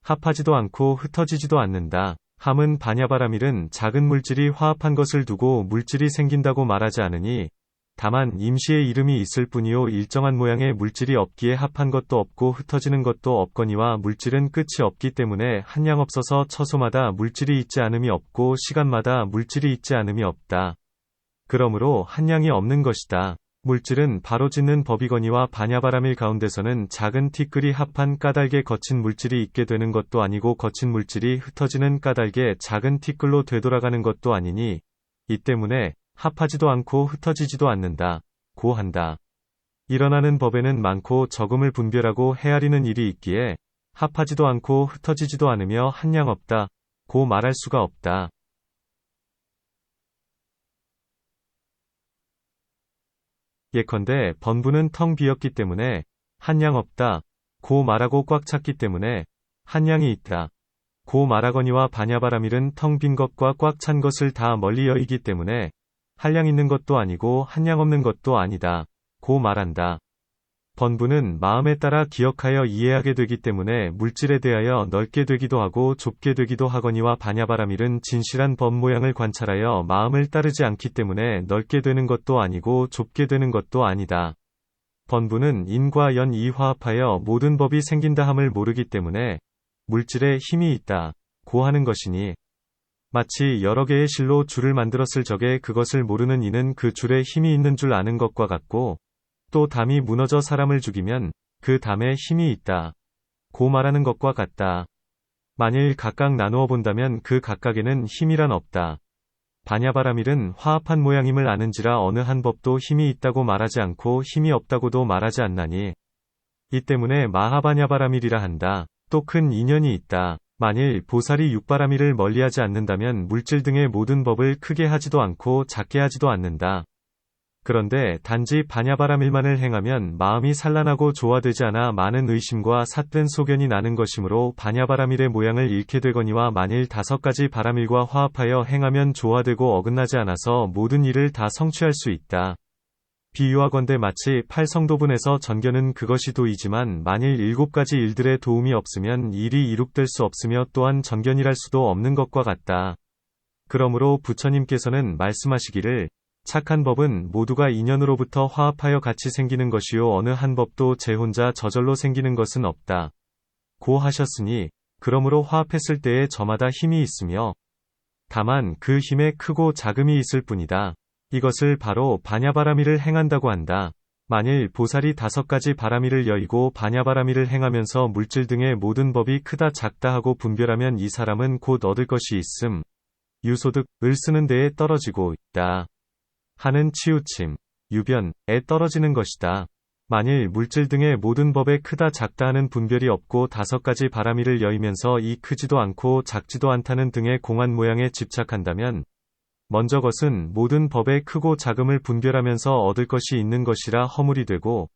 합하지도 않고 흩어지지도 않는다. 함은 바냐바라밀은 작은 물질이 화합한 것을 두고 물질이 생긴다고 말하지 않으니 다만 임시의 이름이 있을 뿐이요 일정한 모양의 물질이 없기에 합한 것도 없고 흩어지는 것도 없거니와 물질은 끝이 없기 때문에 한량 없어서 처소마다 물질이 있지 않음이 없고 시간마다 물질이 있지 않음이 없다. 그러므로 한량이 없는 것이다. 물질은 바로 짓는 법이거니와 바냐바라밀 가운데서는 작은 티끌이 합한 까닭에 거친 물질이 있게 되는 것도 아니고 거친 물질이 흩어지는 까닭에 작은 티끌로 되돌아가는 것도 아니니 이 때문에 합하지도 않고 흩어지지도 않는다. 고한다. 일어나는 법에는 많고 적음을 분별하고 헤아리는 일이 있기에 합하지도 않고 흩어지지도 않으며 한량 없다. 고 말할 수가 없다. 예컨대 번부는 텅 비었기 때문에 한량 없다. 고 말하고 꽉 찼기 때문에 한량이 있다. 고 말하거니와 바냐바라밀은 텅 빈 것과 꽉 찬 것을 다 멀리 여의기 때문에 한량 있는 것도 아니고 한량 없는 것도 아니다. 고 말한다. 번부는 마음에 따라 기억하여 이해하게 되기 때문에 물질에 대하여 넓게 되기도 하고 좁게 되기도 하거니와 바냐바라밀은 진실한 법 모양을 관찰하여 마음을 따르지 않기 때문에 넓게 되는 것도 아니고 좁게 되는 것도 아니다. 번부는 인과 연이 화합하여 모든 법이 생긴다 함을 모르기 때문에 물질에 힘이 있다. 고 하는 것이니 마치 여러 개의 실로 줄을 만들었을 적에 그것을 모르는 이는 그 줄에 힘이 있는 줄 아는 것과 같고 또 담이 무너져 사람을 죽이면 그 담에 힘이 있다. 고 말하는 것과 같다. 만일 각각 나누어 본다면 그 각각에는 힘이란 없다. 바냐바라밀은 화합한 모양임을 아는지라 어느 한 법도 힘이 있다고 말하지 않고 힘이 없다고도 말하지 않나니 이 때문에 마하바냐바라밀이라 한다. 또 큰 인연이 있다. 만일 보살이 육바라밀을 멀리하지 않는다면 물질 등의 모든 법을 크게 하지도 않고 작게 하지도 않는다. 그런데 단지 바냐바라밀만을 행하면 마음이 산란하고 조화되지 않아 많은 의심과 삿된 소견이 나는 것이므로 바냐바라밀의 모양을 잃게 되거니와 만일 5가지 바라밀과 화합하여 행하면 조화되고 어긋나지 않아서 모든 일을 다 성취할 수 있다. 비유하건대 마치 8성도분에서 전견은 그것이 도이지만 만일 7가지 일들의 도움이 없으면 일이 이룩될 수 없으며 또한 전견이랄 수도 없는 것과 같다. 그러므로 부처님께서는 말씀하시기를 착한 법은 모두가 인연으로부터 화합하여 같이 생기는 것이요 어느 한 법도 제 혼자 저절로 생기는 것은 없다. 고 하셨으니 그러므로 화합했을 때에 저마다 힘이 있으며 다만 그 힘에 크고 작음이 있을 뿐이다. 이것을 바로 바냐바라밀을 행한다고 한다. 만일 보살이 5가지 바라밀을 여의고 바냐바라밀을 행하면서 물질 등의 모든 법이 크다 작다 하고 분별하면 이 사람은 곧 얻을 것이 있음. 유소득을 쓰는 데에 떨어지고 있다. 하는 치우침. 유변에 떨어지는 것이다. 만일 물질 등의 모든 법에 크다 작다 하는 분별이 없고 5가지 바라미를 여이면서 이 크지도 않고 작지도 않다는 등의 공한 모양에 집착한다면 먼저 것은 모든 법의 크고 작음을 분별하면서 얻을 것이 있는 것이라 허물이 되고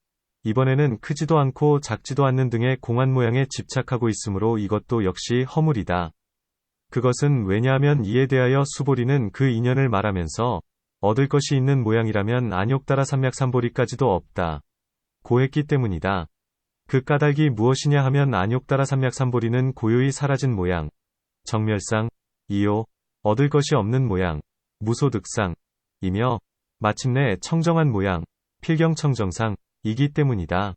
이번에는 크지도 않고 작지도 않는 등의 공한 모양에 집착하고 있으므로 이것도 역시 허물이다. 그것은 왜냐하면 이에 대하여 수보리는 그 인연을 말하면서 얻을 것이 있는 모양이라면 안욕따라 삼맥삼보리까지도 없다. 고했기 때문이다. 그 까닭이 무엇이냐 하면 안욕따라 삼맥삼보리는 고요히 사라진 모양, 정멸상, 이요, 얻을 것이 없는 모양, 무소득상이며 마침내 청정한 모양, 필경청정상, 이기 때문이다.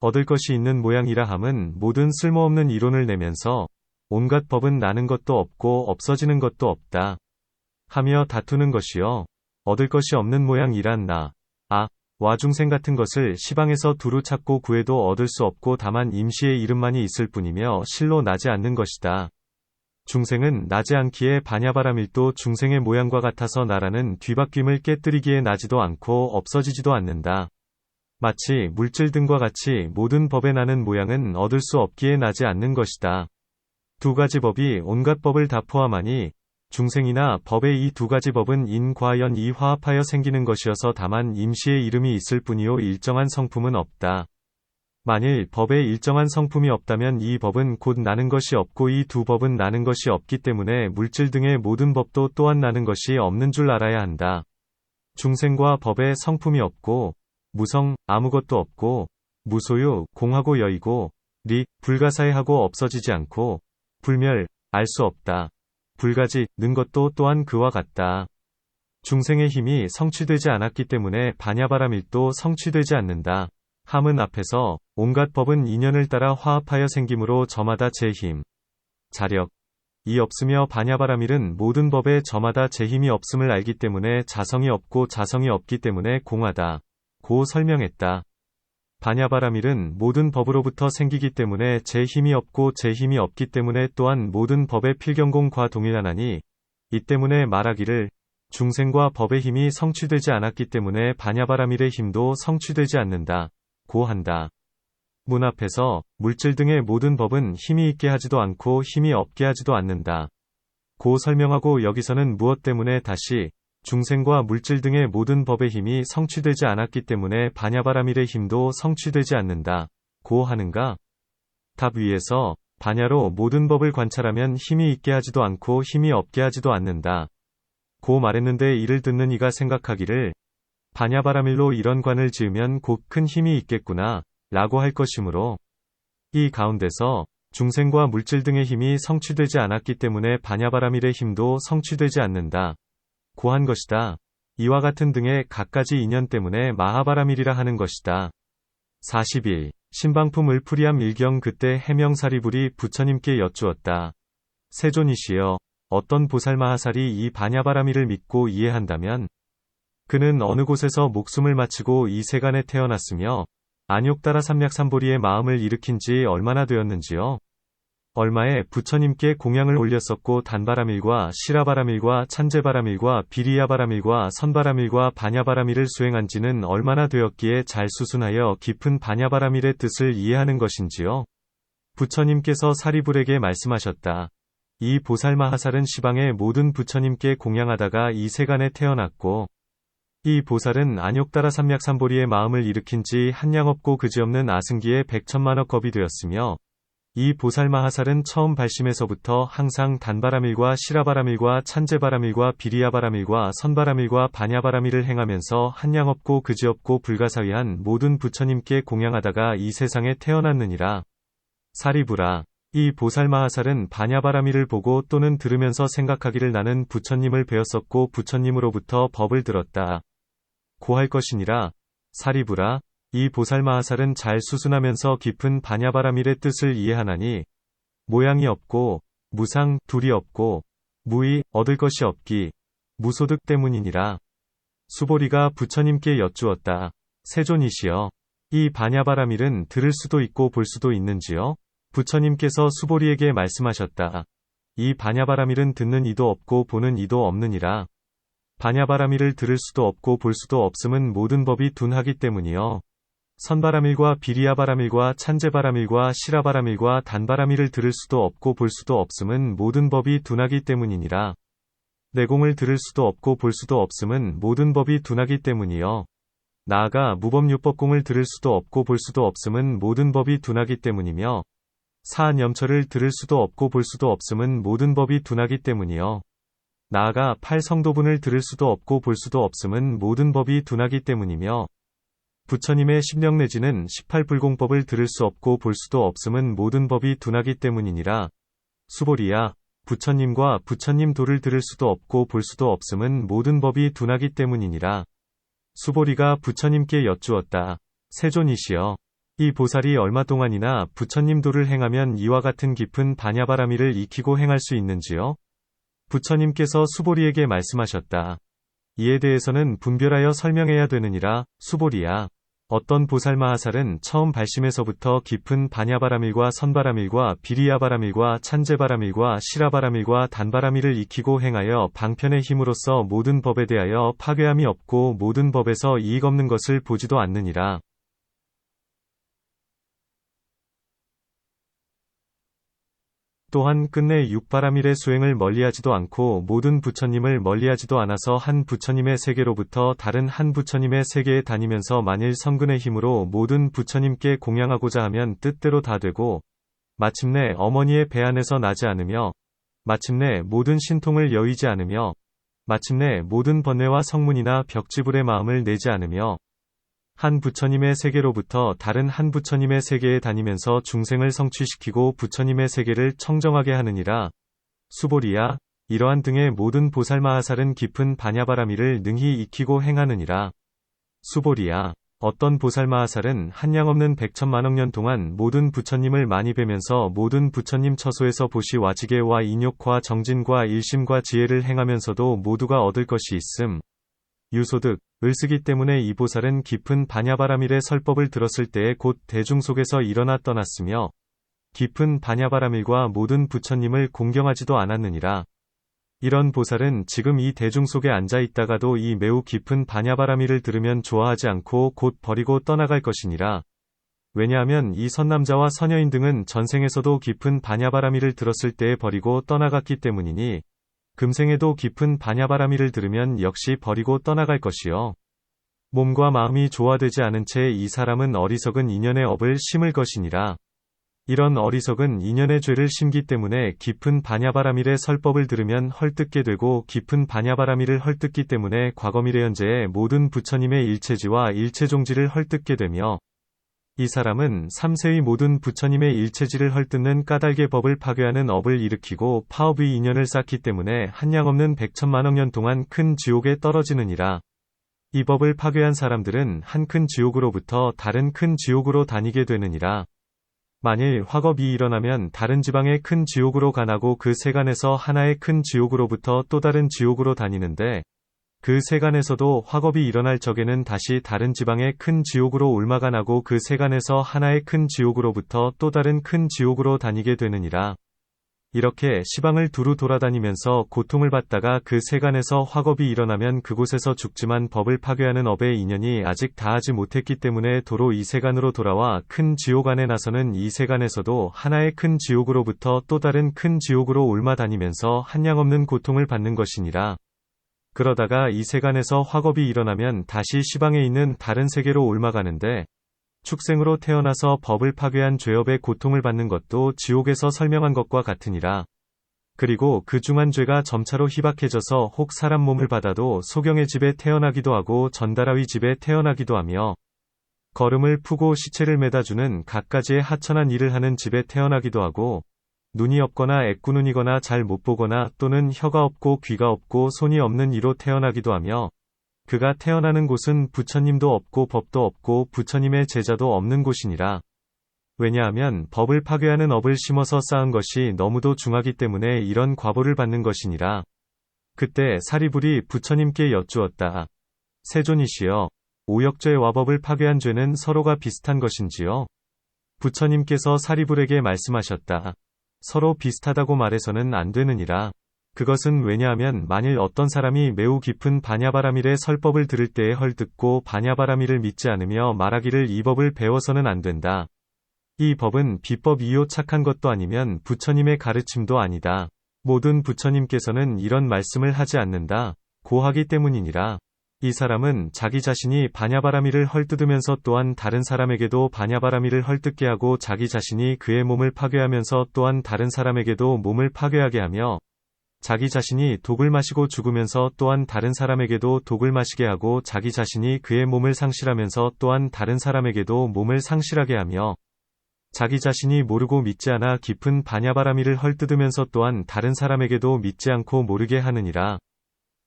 얻을 것이 있는 모양이라 함은 모든 쓸모없는 이론을 내면서 온갖 법은 나는 것도 없고 없어지는 것도 없다 하며 다투는 것이요. 얻을 것이 없는 모양이란 와 중생 같은 것을 시방에서 두루 찾고 구해도 얻을 수 없고 다만 임시의 이름만이 있을 뿐이며 실로 나지 않는 것이다. 중생은 나지 않기에 반야바라밀도 중생의 모양과 같아서 나라는 뒤바뀜을 깨뜨리기에 나지도 않고 없어지지도 않는다. 마치 물질 등과 같이 모든 법에 나는 모양은 얻을 수 없기에 나지 않는 것이다. 2가지 법이 온갖 법을 다 포함하니 중생이나 법의 이 2가지 법은 인과연이 화합하여 생기는 것이어서 다만 임시의 이름이 있을 뿐이요 일정한 성품은 없다. 만일 법에 일정한 성품이 없다면 이 법은 곧 나는 것이 없고 이 2법은 나는 것이 없기 때문에 물질 등의 모든 법도 또한 나는 것이 없는 줄 알아야 한다. 중생과 법에 성품이 없고 무성, 아무것도 없고 무소유, 공하고 여이고 리, 불가사의하고 없어지지 않고 불멸, 알 수 없다. 불가지, 는 것도 또한 그와 같다. 중생의 힘이 성취되지 않았기 때문에 반야바라밀도 성취되지 않는다. 함은 앞에서 온갖 법은 인연을 따라 화합하여 생기므로 저마다 제 힘, 자력, 이 없으며 반야바라밀은 모든 법에 저마다 제 힘이 없음을 알기 때문에 자성이 없고 자성이 없기 때문에 공하다. 고 설명했다. 반야바라밀은 모든 법으로부터 생기기 때문에 제 힘이 없고 제 힘이 없기 때문에 또한 모든 법의 필경공과 동일하나니 이 때문에 말하기를 중생과 법의 힘이 성취되지 않았기 때문에 반야바라밀의 힘도 성취되지 않는다. 고 한다. 문 앞에서 물질 등의 모든 법은 힘이 있게 하지도 않고 힘이 없게 하지도 않는다. 고 설명하고 여기서는 무엇 때문에 다시 중생과 물질 등의 모든 법의 힘이 성취되지 않았기 때문에 반야바라밀의 힘도 성취되지 않는다. 고 하는가? 답 위에서 반야로 모든 법을 관찰하면 힘이 있게 하지도 않고 힘이 없게 하지도 않는다. 고 말했는데 이를 듣는 이가 생각하기를 반야바라밀로 이런 관을 지으면 곧 큰 힘이 있겠구나 라고 할 것이므로 이 가운데서 중생과 물질 등의 힘이 성취되지 않았기 때문에 반야바라밀의 힘도 성취되지 않는다. 고한 것이다. 이와 같은 등의 갖가지 인연 때문에 마하바라밀이라 하는 것이다. 41. 신방품 을푸리암 일경 그때 해명사리불이 부처님께 여쭈었다. 세존이시여, 어떤 보살마하살이 이 반야바라밀을 믿고 이해한다면 그는 어느 곳에서 목숨을 마치고 이 세간에 태어났으며 안욕따라 삼맥삼보리의 마음을 일으킨 지 얼마나 되었는지요? 얼마에 부처님께 공양을 올렸었고 단바라밀과 시라바라밀과 찬제바라밀과 비리야바라밀과 선바라밀과 반야바라밀을 수행한 지는 얼마나 되었기에 잘 수순하여 깊은 반야바라밀의 뜻을 이해하는 것인지요? 부처님께서 사리불에게 말씀하셨다. 이 보살마하살은 시방의 모든 부처님께 공양하다가 이 세간에 태어났고 이 보살은 안욕따라 삼맥삼보리의 마음을 일으킨 지 한량 없고 그지없는 아승기에 100천만억 겁이 되었으며 이 보살마하살은 처음 발심에서부터 항상 단바라밀과 시라바라밀과 찬제바라밀과 비리야바라밀과 선바라밀과 반야바라밀을 행하면서 한량 없고 그지없고 불가사의한 모든 부처님께 공양하다가 이 세상에 태어났느니라. 사리불아, 이 보살마하살은 반야바라밀을 보고 또는 들으면서 생각하기를 나는 부처님을 배웠었고 부처님으로부터 법을 들었다. 고할 것이니라. 사리불아, 이 보살마하살은 잘 수순하면서 깊은 반야바라밀의 뜻을 이해하나니 모양이 없고 무상, 둘이 없고 무의, 얻을 것이 없기, 무소득 때문이니라. 수보리가 부처님께 여쭈었다. 세존이시여, 이 반야바라밀은 들을 수도 있고 볼 수도 있는지요? 부처님께서 수보리에게 말씀하셨다. 이 반야바라밀은 듣는 이도 없고 보는 이도 없느니라. 반야바라밀을 들을 수도 없고 볼 수도 없음은 모든 법이 둔하기 때문이요. 선바라밀과 비리야바라밀과 찬제바라밀과 시라바라밀과 단바라밀을 들을 수도 없고 볼 수도 없음은 모든 법이 둔하기 때문이니라. 내공을 들을 수도 없고 볼 수도 없음은 모든 법이 둔하기 때문이요. 나아가 무법유법공을 들을 수도 없고 볼 수도 없음은 모든 법이 둔하기 때문이며, 사안염처를 들을 수도 없고 볼 수도 없음은 모든 법이 둔하기 때문이요. 나아가 팔성도분을 들을 수도 없고 볼 수도 없음은 모든 법이 둔하기 때문이며, 부처님의 십령 내지는 18불공법을 들을 수 없고 볼 수도 없음은 모든 법이 둔하기 때문이니라. 수보리야, 부처님과 부처님 도를 들을 수도 없고 볼 수도 없음은 모든 법이 둔하기 때문이니라. 수보리가 부처님께 여쭈었다. 세존이시여, 이 보살이 얼마 동안이나 부처님 도를 행하면 이와 같은 깊은 반야바라밀을 익히고 행할 수 있는지요? 부처님께서 수보리에게 말씀하셨다. 이에 대해서는 분별하여 설명해야 되느니라. 수보리야, 어떤 보살마하살은 처음 발심에서부터 깊은 반야바라밀과 선바라밀과 비리야바라밀과 찬제바라밀과 시라바라밀과 단바라밀을 익히고 행하여 방편의 힘으로써 모든 법에 대하여 파괴함이 없고 모든 법에서 이익 없는 것을 보지도 않느니라. 또한 끝내 육바라밀의 수행을 멀리하지도 않고 모든 부처님을 멀리하지도 않아서 한 부처님의 세계로부터 다른 한 부처님의 세계에 다니면서 만일 성근의 힘으로 모든 부처님께 공양하고자 하면 뜻대로 다 되고, 마침내 어머니의 배 안에서 나지 않으며, 마침내 모든 신통을 여의지 않으며, 마침내 모든 번뇌와 성문이나 벽지불의 마음을 내지 않으며, 한 부처님의 세계로부터 다른 한 부처님의 세계에 다니면서 중생을 성취시키고 부처님의 세계를 청정하게 하느니라. 수보리야, 이러한 등의 모든 보살마하살은 깊은 반야바라밀을 능히 익히고 행하느니라. 수보리야, 어떤 보살마하살은 한량없는 백천만억 년 동안 모든 부처님을 많이 뵈면서 모든 부처님 처소에서 보시와 지계와 인욕과 정진과 일심과 지혜를 행하면서도 모두가 얻을 것이 있음. 유소득, 을 쓰기 때문에 이 보살은 깊은 반야바라밀의 설법을 들었을 때에 곧 대중 속에서 일어나 떠났으며, 깊은 반야바라밀과 모든 부처님을 공경하지도 않았느니라. 이런 보살은 지금 이 대중 속에 앉아 있다가도 이 매우 깊은 반야바라밀을 들으면 좋아하지 않고 곧 버리고 떠나갈 것이니라. 왜냐하면 이 선남자와 선여인 등은 전생에서도 깊은 반야바라밀을 들었을 때에 버리고 떠나갔기 때문이니, 금생에도 깊은 반야바라밀을 들으면 역시 버리고 떠나갈 것이요. 몸과 마음이 조화되지 않은 채 이 사람은 어리석은 인연의 업을 심을 것이니라. 이런 어리석은 인연의 죄를 심기 때문에 깊은 반야바라밀의 설법을 들으면 헐뜯게 되고, 깊은 반야바라밀을 헐뜯기 때문에 과거미래현재의 모든 부처님의 일체지와 일체종지를 헐뜯게 되며, 이 사람은 3세의 모든 부처님의 일체지를 헐뜯는 까닭의 법을 파괴하는 업을 일으키고 파업의 인연을 쌓기 때문에 한량없는 백천만억 년 동안 큰 지옥에 떨어지느니라. 이 법을 파괴한 사람들은 한 큰 지옥으로부터 다른 큰 지옥으로 다니게 되느니라. 만일 화겁이 일어나면 다른 지방의 큰 지옥으로 가나고 그 세간에서 하나의 큰 지옥으로부터 또 다른 지옥으로 다니는데, 그 세간에서도 화겁이 일어날 적에는 다시 다른 지방의 큰 지옥으로 옮아가 나고 그 세간에서 하나의 큰 지옥으로부터 또 다른 큰 지옥으로 다니게 되느니라. 이렇게 시방을 두루 돌아다니면서 고통을 받다가 그 세간에서 화겁이 일어나면 그곳에서 죽지만 법을 파괴하는 업의 인연이 아직 다하지 못했기 때문에 도로 이 세간으로 돌아와 큰 지옥 안에 나서는 이 세간에서도 하나의 큰 지옥으로부터 또 다른 큰 지옥으로 옮아 다니면서 한량없는 고통을 받는 것이니라. 그러다가 이 세간에서 화겁이 일어나면 다시 시방에 있는 다른 세계로 옮아가는데, 축생으로 태어나서 법을 파괴한 죄업의 고통을 받는 것도 지옥에서 설명한 것과 같으니라. 그리고 그 중한 죄가 점차로 희박해져서 혹 사람 몸을 받아도 소경의 집에 태어나기도 하고 전다라위 집에 태어나기도 하며, 걸음을 푸고 시체를 매다주는 갖가지의 하천한 일을 하는 집에 태어나기도 하고, 눈이 없거나 애꾸눈이거나 잘 못 보거나 또는 혀가 없고 귀가 없고 손이 없는 이로 태어나기도 하며, 그가 태어나는 곳은 부처님도 없고 법도 없고 부처님의 제자도 없는 곳이니라. 왜냐하면 법을 파괴하는 업을 심어서 쌓은 것이 너무도 중하기 때문에 이런 과보를 받는 것이니라. 그때 사리불이 부처님께 여쭈었다. 세존이시여, 오역죄 와법을 파괴한 죄는 서로가 비슷한 것인지요? 부처님께서 사리불에게 말씀하셨다. 서로 비슷하다고 말해서는 안 되느니라. 그것은 왜냐하면 만일 어떤 사람이 매우 깊은 바냐바라밀의 설법을 들을 때에 헐뜯고 바냐바라밀을 믿지 않으며 말하기를 이 법을 배워서는 안 된다. 이 법은 비법이요 착한 것도 아니면 부처님의 가르침도 아니다. 모든 부처님께서는 이런 말씀을 하지 않는다. 고 하기 때문이니라. 이 사람은 자기 자신이 바냐바라밀을 헐뜯으면서 또한 다른 사람에게도 바냐바라밀을 헐뜯게 하고 자기 자신이 그의 몸을 파괴하면서 또한 다른 사람에게도 몸을 파괴하게 하며 자기 자신이 독을 마시고 죽으면서 또한 다른 사람에게도 독을 마시게 하고 자기 자신이 그의 몸을 상실하면서 또한 다른 사람에게도 몸을 상실하게 하며 자기 자신이 모르고 믿지 않아 깊은 바냐바라밀을 헐뜯으면서 또한 다른 사람에게도 믿지 않고 모르게 하느니라.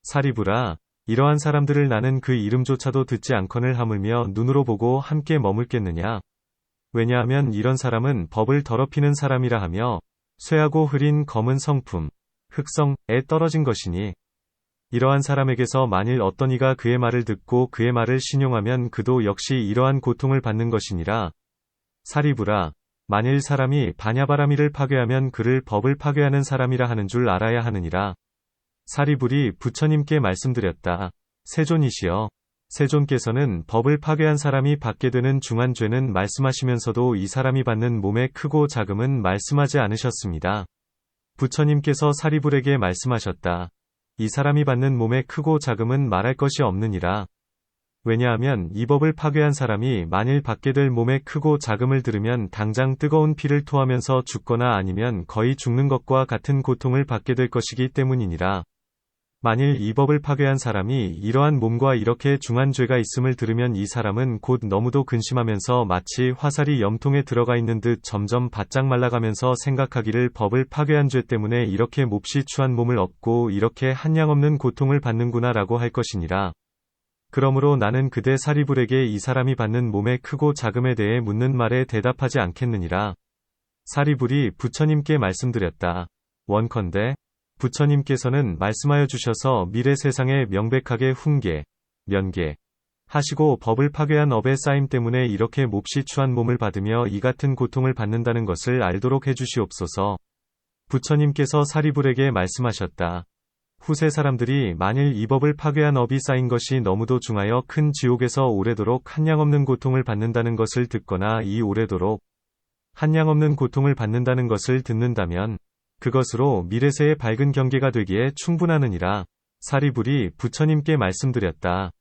사리부라, 이러한 사람들을 나는 그 이름조차도 듣지 않거늘 하물며 눈으로 보고 함께 머물겠느냐. 왜냐하면 이런 사람은 법을 더럽히는 사람이라 하며 쇠하고 흐린 검은 성품, 흑성에 떨어진 것이니 이러한 사람에게서 만일 어떤 이가 그의 말을 듣고 그의 말을 신용하면 그도 역시 이러한 고통을 받는 것이니라. 사리부라, 만일 사람이 바냐바라밀을 파괴하면 그를 법을 파괴하는 사람이라 하는 줄 알아야 하느니라. 사리불이 부처님께 말씀드렸다. 세존이시여, 세존께서는 법을 파괴한 사람이 받게 되는 중한 죄는 말씀하시면서도 이 사람이 받는 몸의 크고 작음은 말씀하지 않으셨습니다. 부처님께서 사리불에게 말씀하셨다. 이 사람이 받는 몸의 크고 작음은 말할 것이 없느니라. 왜냐하면 이 법을 파괴한 사람이 만일 받게 될 몸의 크고 작음을 들으면 당장 뜨거운 피를 토하면서 죽거나 아니면 거의 죽는 것과 같은 고통을 받게 될 것이기 때문이니라. 만일 이 법을 파괴한 사람이 이러한 몸과 이렇게 중한 죄가 있음을 들으면 이 사람은 곧 너무도 근심하면서 마치 화살이 염통에 들어가 있는 듯 점점 바짝 말라가면서 생각하기를 법을 파괴한 죄 때문에 이렇게 몹시 추한 몸을 얻고 이렇게 한량없는 고통을 받는구나 라고 할 것이니라. 그러므로 나는 그대 사리불에게 이 사람이 받는 몸의 크고 작음에 대해 묻는 말에 대답하지 않겠느니라. 사리불이 부처님께 말씀드렸다. 원컨대 부처님께서는 말씀하여 주셔서 미래 세상에 명백하게 훈계, 면계 하시고 법을 파괴한 업의 쌓임 때문에 이렇게 몹시 추한 몸을 받으며 이 같은 고통을 받는다는 것을 알도록 해주시옵소서. 부처님께서 사리불에게 말씀하셨다. 후세 사람들이 만일 이 법을 파괴한 업이 쌓인 것이 너무도 중하여 큰 지옥에서 오래도록 한량없는 고통을 받는다는 것을 듣거나 이 오래도록 한량없는 고통을 받는다는 것을 듣는다면 그것으로 미래세의 밝은 경계가 되기에 충분하느니라. 사리불이 부처님께 말씀드렸다.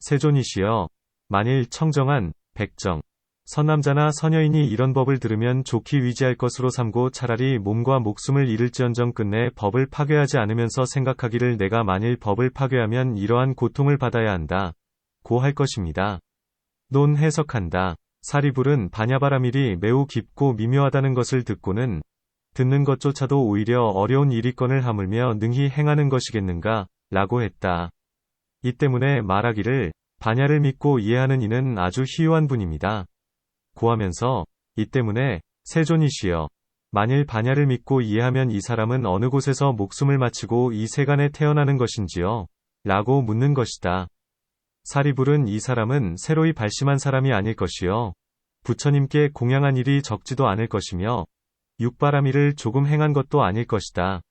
세존이시여, 만일 청정한, 백정, 선남자나 선여인이 이런 법을 들으면 좋게 위지할 것으로 삼고 차라리 몸과 목숨을 잃을지언정 끝내 법을 파괴하지 않으면서 생각하기를 내가 만일 법을 파괴하면 이러한 고통을 받아야 한다. 고 할 것입니다. 논 해석한다. 사리불은 바냐바라밀이 매우 깊고 미묘하다는 것을 듣고는 듣는 것조차도 오히려 어려운 일이건을 하물며 능히 행하는 것이겠는가? 라고 했다. 이 때문에 말하기를 바냐를 믿고 이해하는 이는 아주 희유한 분입니다. 고하면서 이 때문에 세존이시여, 만일 바냐를 믿고 이해하면 이 사람은 어느 곳에서 목숨을 마치고 이 세간에 태어나는 것인지요? 라고 묻는 것이다. 사리불은 이 사람은 새로이 발심한 사람이 아닐 것이요. 부처님께 공양한 일이 적지도 않을 것이며 육바라밀을 조금 행한 것도 아닐 것이다.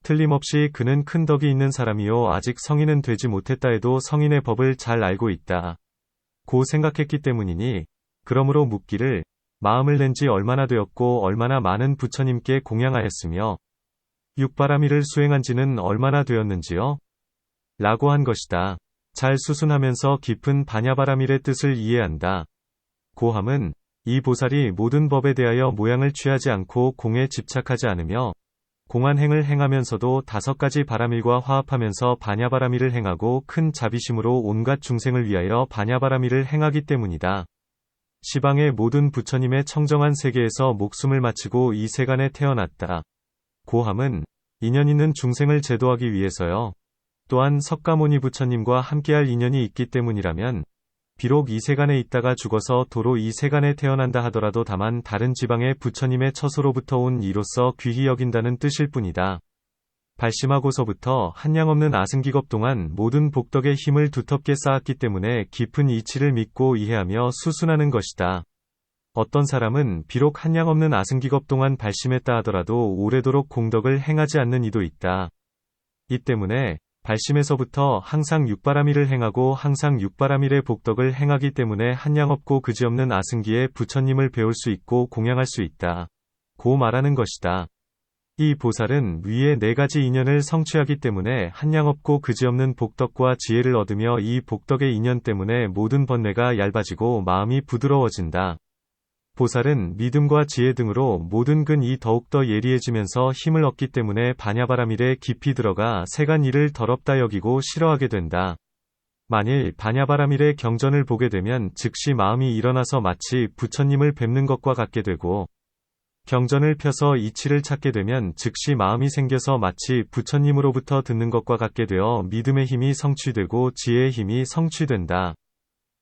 틀림없이 그는 큰 덕이 있는 사람이요 아직 성인은 되지 못했다 해도 성인의 법을 잘 알고 있다. 고 생각했기 때문이니 그러므로 묻기를 마음을 낸 지 얼마나 되었고 얼마나 많은 부처님께 공양하였으며 육바라밀을 수행한 지는 얼마나 되었는지요? 라고 한 것이다. 잘 수순하면서 깊은 바냐바라밀의 뜻을 이해한다. 고함은 이 보살이 모든 법에 대하여 모양을 취하지 않고 공에 집착하지 않으며 공한 행을 행하면서도 5가지 바라밀과 화합하면서 바냐바라밀을 행하고 큰 자비심으로 온갖 중생을 위하여 바냐바라밀을 행하기 때문이다. 시방의 모든 부처님의 청정한 세계에서 목숨을 마치고 이 세간에 태어났다. 고함은 인연 있는 중생을 제도하기 위해서요. 또한 석가모니 부처님과 함께할 인연이 있기 때문이라면 비록 이 세간에 있다가 죽어서 도로 이 세간에 태어난다 하더라도 다만 다른 지방의 부처님의 처소로부터 온 이로서 귀히 여긴다는 뜻일 뿐이다. 발심하고서부터 한량없는 아승기겁 동안 모든 복덕의 힘을 두텁게 쌓았기 때문에 깊은 이치를 믿고 이해하며 수순하는 것이다. 어떤 사람은 비록 한량없는 아승기겁 동안 발심했다 하더라도 오래도록 공덕을 행하지 않는 이도 있다. 이 때문에 발심에서부터 항상 육바라밀을 행하고 항상 육바라밀의 복덕을 행하기 때문에 한량없고 그지없는 아승기에 부처님을 배울 수 있고 공양할 수 있다. 고 말하는 것이다. 이 보살은 위의 네 가지 인연을 성취하기 때문에 한량없고 그지없는 복덕과 지혜를 얻으며 이 복덕의 인연 때문에 모든 번뇌가 얇아지고 마음이 부드러워진다. 보살은 믿음과 지혜 등으로 모든 근이 더욱더 예리해지면서 힘을 얻기 때문에 반야바라밀에 깊이 들어가 세간 일을 더럽다 여기고 싫어하게 된다. 만일 반야바라밀의 경전을 보게 되면 즉시 마음이 일어나서 마치 부처님을 뵙는 것과 같게 되고, 경전을 펴서 이치를 찾게 되면 즉시 마음이 생겨서 마치 부처님으로부터 듣는 것과 같게 되어 믿음의 힘이 성취되고 지혜의 힘이 성취된다.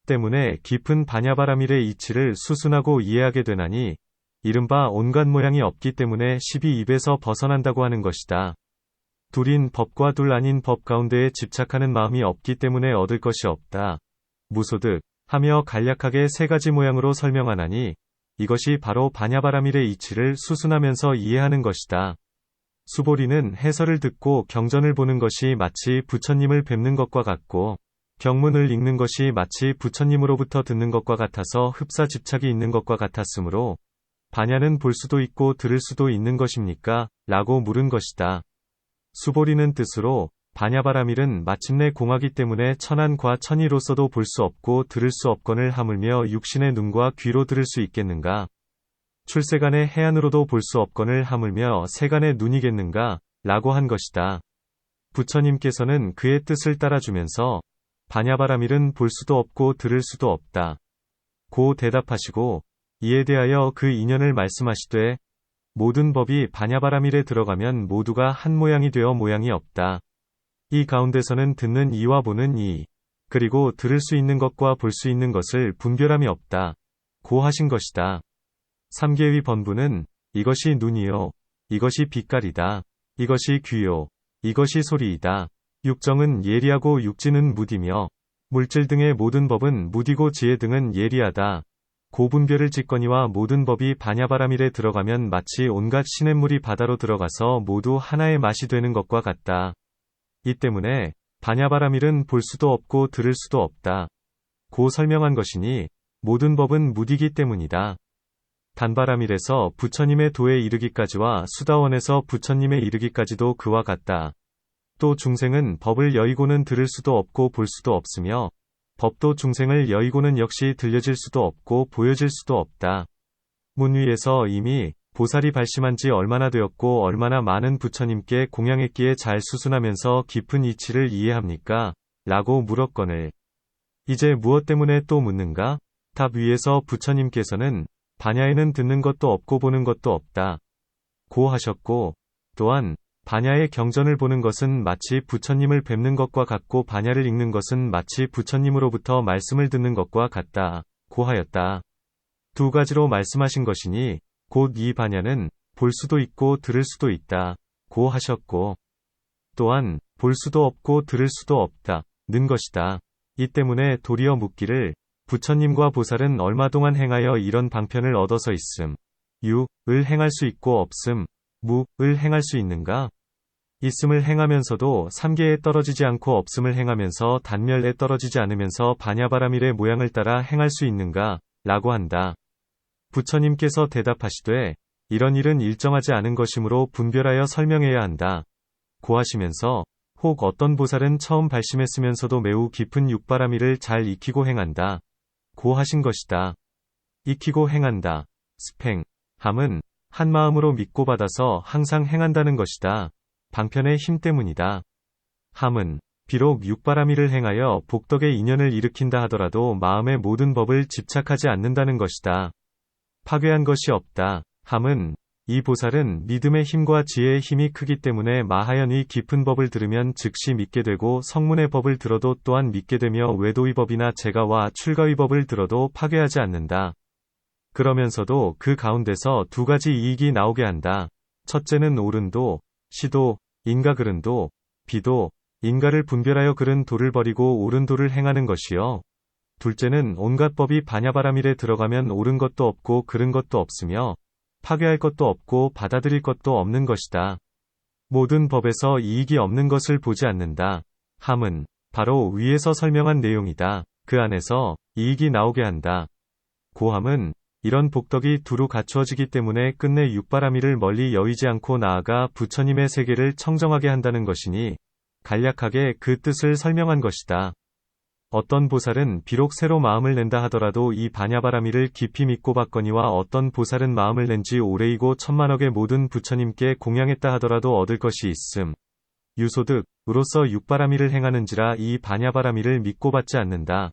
때문에 깊은 반야바라밀의 이치를 수순하고 이해하게 되나니 이른바 온갖 모양이 없기 때문에 12입에서 벗어난다고 하는 것이다. 둘인 법과 둘 아닌 법 가운데에 집착하는 마음이 없기 때문에 얻을 것이 없다. 무소득 하며 간략하게 세 가지 모양으로 설명하나니 이것이 바로 반야바라밀의 이치를 수순하면서 이해하는 것이다. 수보리는 해설을 듣고 경전을 보는 것이 마치 부처님을 뵙는 것과 같고, 경문을 읽는 것이 마치 부처님으로부터 듣는 것과 같아서 흡사 집착이 있는 것과 같았으므로 반야는 볼 수도 있고 들을 수도 있는 것입니까? 라고 물은 것이다. 수보리는 뜻으로 반야바라밀은 마침내 공하기 때문에 천한과 천이로서도 볼 수 없고 들을 수 없거늘 하물며 육신의 눈과 귀로 들을 수 있겠는가? 출세간의 해안으로도 볼 수 없거늘 하물며 세간의 눈이겠는가? 라고 한 것이다. 부처님께서는 그의 뜻을 따라주면서 반야바라밀은 볼 수도 없고 들을 수도 없다. 고 대답하시고 이에 대하여 그 인연을 말씀하시되 모든 법이 반야바라밀에 들어가면 모두가 한 모양이 되어 모양이 없다. 이 가운데서는 듣는 이와 보는 이, 그리고 들을 수 있는 것과 볼 수 있는 것을 분별함이 없다. 고 하신 것이다. 삼계의 번부는 이것이 눈이요, 이것이 빛깔이다, 이것이 귀요, 이것이 소리이다. 육정은 예리하고 육지는 무디며 물질 등의 모든 법은 무디고 지혜 등은 예리하다. 고분별을 짓거니와 모든 법이 반야바라밀에 들어가면 마치 온갖 시냇물이 바다로 들어가서 모두 하나의 맛이 되는 것과 같다. 이 때문에 반야바라밀은 볼 수도 없고 들을 수도 없다. 고 설명한 것이니 모든 법은 무디기 때문이다. 단바라밀에서 부처님의 도에 이르기까지와 수다원에서 부처님에 이르기까지도 그와 같다. 또 중생은 법을 여의고는 들을 수도 없고 볼 수도 없으며 법도 중생을 여의고는 역시 들려질 수도 없고 보여질 수도 없다. 문 위에서 이미 보살이 발심한 지 얼마나 되었고 얼마나 많은 부처님께 공양했기에 잘 수순하면서 깊은 이치를 이해합니까? 라고 물었거늘 이제 무엇 때문에 또 묻는가? 답 위에서 부처님께서는 반야에는 듣는 것도 없고 보는 것도 없다. 고 하셨고 또한 반야의 경전을 보는 것은 마치 부처님을 뵙는 것과 같고 반야를 읽는 것은 마치 부처님으로부터 말씀을 듣는 것과 같다. 고 하였다. 두 가지로 말씀하신 것이니 곧 이 반야는 볼 수도 있고 들을 수도 있다. 고 하셨고 또한 볼 수도 없고 들을 수도 없다. 는 것이다. 이 때문에 도리어 묻기를 부처님과 보살은 얼마 동안 행하여 이런 방편을 얻어서 있음. 유,을 행할 수 있고 없음. 무,을 행할 수 있는가? 있음을 행하면서도 삼계에 떨어지지 않고 없음을 행하면서 단멸에 떨어지지 않으면서 반야바라밀의 모양을 따라 행할 수 있는가? 라고 한다. 부처님께서 대답하시되 이런 일은 일정하지 않은 것이므로 분별하여 설명해야 한다. 고 하시면서 혹 어떤 보살은 처음 발심했으면서도 매우 깊은 육바라밀을 잘 익히고 행한다. 고 하신 것이다. 익히고 행한다. 스팽, 함은 한 마음으로 믿고 받아서 항상 행한다는 것이다. 방편의 힘 때문이다. 함은 비록 육바라밀을 행하여 복덕의 인연을 일으킨다 하더라도 마음의 모든 법을 집착하지 않는다는 것이다. 파괴한 것이 없다. 함은 이 보살은 믿음의 힘과 지혜의 힘이 크기 때문에 마하연의 깊은 법을 들으면 즉시 믿게 되고 성문의 법을 들어도 또한 믿게 되며 외도의 법이나 제가와 출가의 법을 들어도 파괴하지 않는다. 그러면서도 그 가운데서 두 가지 이익이 나오게 한다. 첫째는 옳은 도, 시도, 인가 그른 도, 비도, 인가를 분별하여 그른 도를 버리고 옳은 도를 행하는 것이요. 둘째는 온갖 법이 반야바라밀에 들어가면 옳은 것도 없고 그른 것도 없으며 파괴할 것도 없고 받아들일 것도 없는 것이다. 모든 법에서 이익이 없는 것을 보지 않는다. 함은 바로 위에서 설명한 내용이다. 그 안에서 이익이 나오게 한다. 고함은 이런 복덕이 두루 갖추어지기 때문에 끝내 육바라밀을 멀리 여의지 않고 나아가 부처님의 세계를 청정하게 한다는 것이니 간략하게 그 뜻을 설명한 것이다. 어떤 보살은 비록 새로 마음을 낸다 하더라도 이 반야바라밀을 깊이 믿고 받거니와 어떤 보살은 마음을 낸 지 오래이고 천만억의 모든 부처님께 공양했다 하더라도 얻을 것이 있음. 유소득으로서 육바라밀을 행하는지라 이 반야바라밀을 믿고 받지 않는다.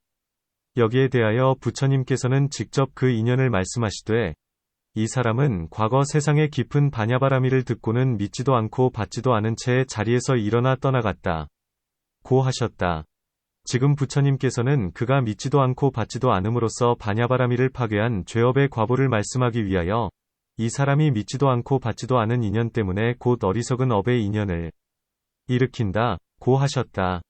여기에 대하여 부처님께서는 직접 그 인연을 말씀하시되 이 사람은 과거 세상의 깊은 반야바라밀을 듣고는 믿지도 않고 받지도 않은 채 자리에서 일어나 떠나갔다. 고 하셨다. 지금 부처님께서는 그가 믿지도 않고 받지도 않음으로써 반야바라밀을 파괴한 죄업의 과보를 말씀하기 위하여 이 사람이 믿지도 않고 받지도 않은 인연 때문에 곧 어리석은 업의 인연을 일으킨다. 고 하셨다.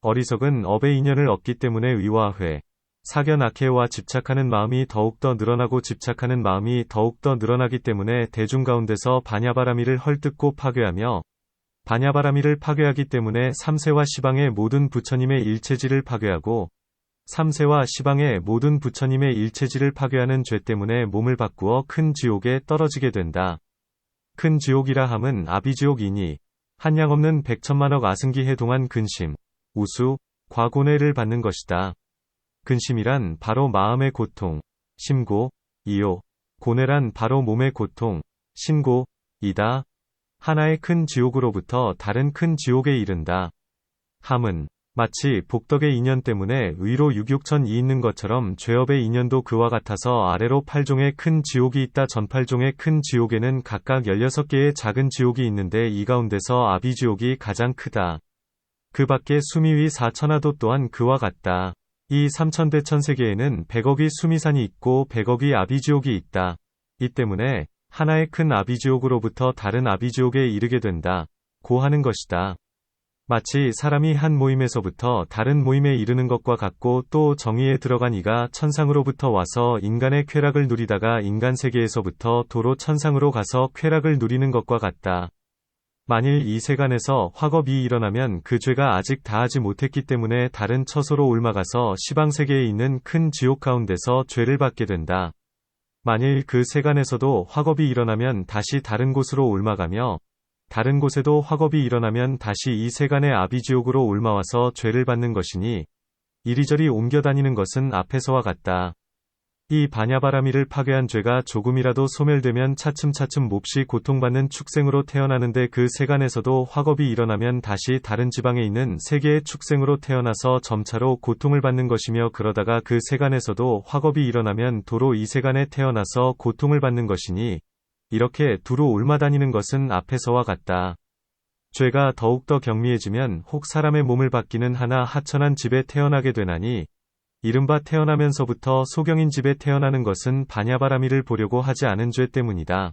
어리석은 업의 인연을 얻기 때문에 위와회, 사견악해와 집착하는 마음이 더욱더 늘어나고 집착하는 마음이 더욱더 늘어나기 때문에 대중 가운데서 반야바라밀을 헐뜯고 파괴하며 반야바라밀을 파괴하기 때문에 삼세와 시방의 모든 부처님의 일체지를 파괴하고 삼세와 시방의 모든 부처님의 일체지를 파괴하는 죄 때문에 몸을 바꾸어 큰 지옥에 떨어지게 된다. 큰 지옥이라 함은 아비지옥이니 한량없는 백천만억 아승기해 동안 근심, 우수, 과고뇌를 받는 것이다. 근심이란 바로 마음의 고통, 심고, 이요, 고뇌란 바로 몸의 고통, 신고, 이다. 하나의 큰 지옥으로부터 다른 큰 지옥에 이른다. 함은 마치 복덕의 인연 때문에 위로 육육천이 있는 것처럼 죄업의 인연도 그와 같아서 아래로 8종의 큰 지옥이 있다. 전 8종의 큰 지옥에는 각각 16개의 작은 지옥이 있는데 이 가운데서 아비지옥이 가장 크다. 그 밖에 수미위 4천하도 또한 그와 같다. 이 삼천대천세계에는 100억의 수미산이 있고 100억의 아비지옥이 있다. 이 때문에 하나의 큰 아비지옥으로부터 다른 아비지옥에 이르게 된다. 고 하는 것이다. 마치 사람이 한 모임에서부터 다른 모임에 이르는 것과 같고 또 정의에 들어간 이가 천상으로부터 와서 인간의 쾌락을 누리다가 인간 세계에서부터 도로 천상으로 가서 쾌락을 누리는 것과 같다. 만일 이 세간에서 화겁이 일어나면 그 죄가 아직 다하지 못했기 때문에 다른 처소로 옮아가서 시방세계에 있는 큰 지옥 가운데서 죄를 받게 된다. 만일 그 세간에서도 화겁이 일어나면 다시 다른 곳으로 옮아가며 다른 곳에도 화겁이 일어나면 다시 이 세간의 아비지옥으로 옮아와서 죄를 받는 것이니 이리저리 옮겨 다니는 것은 앞에서와 같다. 이 반야바라밀을 파괴한 죄가 조금이라도 소멸되면 차츰차츰 몹시 고통받는 축생으로 태어나는데 그 세간에서도 화겁이 일어나면 다시 다른 지방에 있는 세계의 축생으로 태어나서 점차로 고통을 받는 것이며 그러다가 그 세간에서도 화겁이 일어나면 도로 이 세간에 태어나서 고통을 받는 것이니 이렇게 두루 옮아다니는 것은 앞에서와 같다. 죄가 더욱더 경미해지면 혹 사람의 몸을 받기는 하나 하천한 집에 태어나게 되나니 이른바 태어나면서부터 소경인 집에 태어나는 것은 반야바라밀을 보려고 하지 않은 죄 때문이다.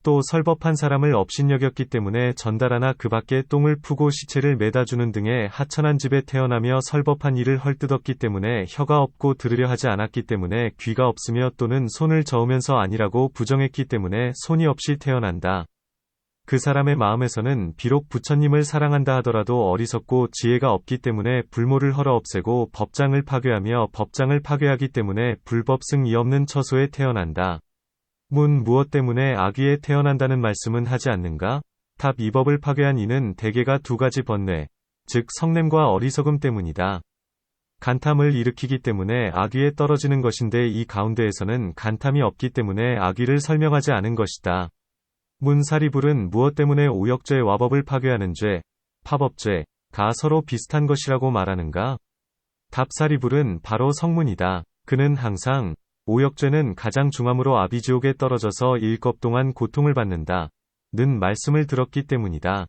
또 설법한 사람을 업신여겼기 때문에 전달하나 그 밖에 똥을 푸고 시체를 매다주는 등의 하천한 집에 태어나며 설법한 일을 헐뜯었기 때문에 혀가 없고 들으려 하지 않았기 때문에 귀가 없으며 또는 손을 저으면서 아니라고 부정했기 때문에 손이 없이 태어난다. 그 사람의 마음에서는 비록 부처님을 사랑한다 하더라도 어리석고 지혜가 없기 때문에 불모를 헐어 없애고 법장을 파괴하며 법장을 파괴하기 때문에 불법승이 없는 처소에 태어난다. 문 무엇 때문에 악위에 태어난다는 말씀은 하지 않는가? 답 이 법을 파괴한 이는 대개가 두 가지 번뇌, 즉 성냄과 어리석음 때문이다. 간탐을 일으키기 때문에 악위에 떨어지는 것인데 이 가운데에서는 간탐이 없기 때문에 악위를 설명하지 않은 것이다. 문사리불은 무엇 때문에 오역죄 와법을 파괴하는 죄, 파법죄가 서로 비슷한 것이라고 말하는가? 답사리불은 바로 성문이다. 그는 항상 오역죄는 가장 중함으로 아비지옥에 떨어져서 일겁 동안 고통을 받는다. 는 말씀을 들었기 때문이다.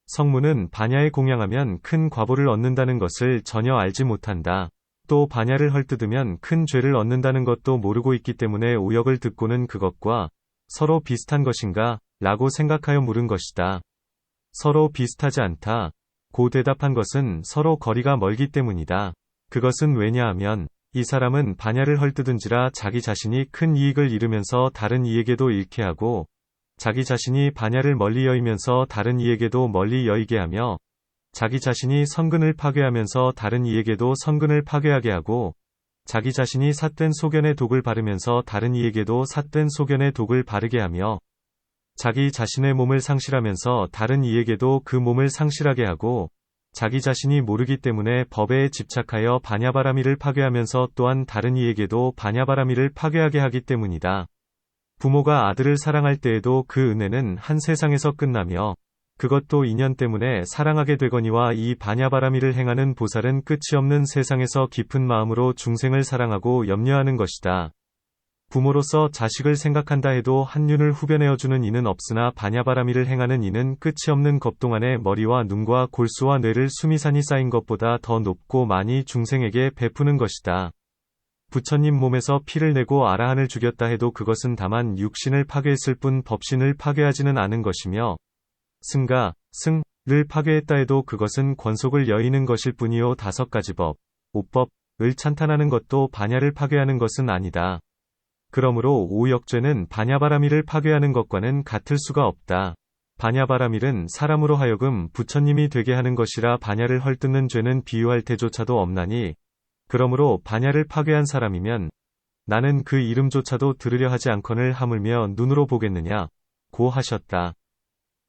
성문은 반야에 공양하면 큰 과보를 얻는다는 것을 전혀 알지 못한다. 또 반야를 헐뜯으면 큰 죄를 얻는다는 것도 모르고 있기 때문에 오역을 듣고는 그것과 서로 비슷한 것인가? 라고 생각하여 물은 것이다. 서로 비슷하지 않다. 고 대답한 것은 서로 거리가 멀기 때문이다. 그것은 왜냐하면 이 사람은 반야를 헐뜯은지라 자기 자신이 큰 이익을 잃으면서 다른 이에게도 잃게 하고 자기 자신이 반야를 멀리 여이면서 다른 이에게도 멀리 여이게 하며 자기 자신이 선근을 파괴하면서 다른 이에게도 선근을 파괴하게 하고 자기 자신이 삿된 소견에 독을 바르면서 다른 이에게도 삿된 소견에 독을 바르게 하며 자기 자신의 몸을 상실하면서 다른 이에게도 그 몸을 상실하게 하고 자기 자신이 모르기 때문에 법에 집착하여 반야바라미를 파괴하면서 또한 다른 이에게도 반야바라미를 파괴하게 하기 때문이다. 부모가 아들을 사랑할 때에도 그 은혜는 한 세상에서 끝나며 그것도 인연 때문에 사랑하게 되거니와 이 반야바라미를 행하는 보살은 끝이 없는 세상에서 깊은 마음으로 중생을 사랑하고 염려하는 것이다. 부모로서 자식을 생각한다 해도 한윤을 후벼내어주는 이는 없으나 반야바라미를 행하는 이는 끝이 없는 겁동안에 머리와 눈과 골수와 뇌를 수미산이 쌓인 것보다 더 높고 많이 중생에게 베푸는 것이다. 부처님 몸에서 피를 내고 아라한을 죽였다 해도 그것은 다만 육신을 파괴했을 뿐 법신을 파괴하지는 않은 것이며 승가, 승을 파괴했다 해도 그것은 권속을 여의는 것일 뿐이요 5가지 법, 5법을 찬탄하는 것도 반야를 파괴하는 것은 아니다. 그러므로 오역죄는 반야바라밀을 파괴하는 것과는 같을 수가 없다. 반야바라밀은 사람으로 하여금 부처님이 되게 하는 것이라 반야를 헐뜯는 죄는 비유할 태조차도 없나니 그러므로 반야를 파괴한 사람이면 나는 그 이름조차도 들으려 하지 않거늘 하물며 눈으로 보겠느냐 고 하셨다.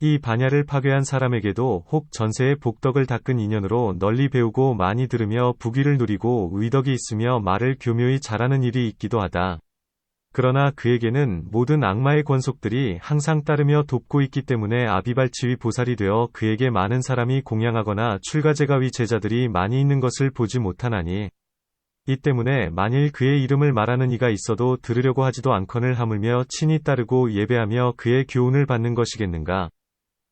이 반야를 파괴한 사람에게도 혹 전세의 복덕을 닦은 인연으로 널리 배우고 많이 들으며 부귀를 누리고 의덕이 있으며 말을 교묘히 잘하는 일이 있기도 하다. 그러나 그에게는 모든 악마의 권속들이 항상 따르며 돕고 있기 때문에 아비발치위 보살이 되어 그에게 많은 사람이 공양하거나 출가제가위 제자들이 많이 있는 것을 보지 못하나니 이 때문에 만일 그의 이름을 말하는 이가 있어도 들으려고 하지도 않거늘 하물며 친히 따르고 예배하며 그의 교훈을 받는 것이겠는가.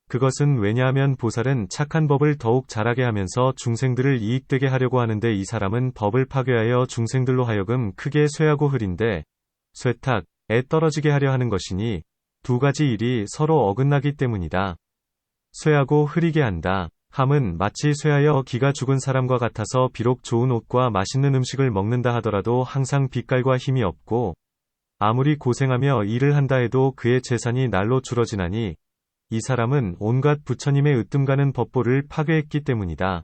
그것은 왜냐하면 보살은 착한 법을 더욱 잘하게 하면서 중생들을 이익되게 하려고 하는데 이 사람은 법을 파괴하여 중생들로 하여금 크게 쇠하고 흐린데 쇠탁에 떨어지게 하려 하는 것이니 2가지 일이 서로 어긋나기 때문이다. 쇠하고 흐리게 한다. 함은 마치 쇠하여 기가 죽은 사람과 같아서 비록 좋은 옷과 맛있는 음식을 먹는다 하더라도 항상 빛깔과 힘이 없고 아무리 고생하며 일을 한다 해도 그의 재산이 날로 줄어지나니 이 사람은 온갖 부처님의 으뜸가는 법보를 파괴했기 때문이다.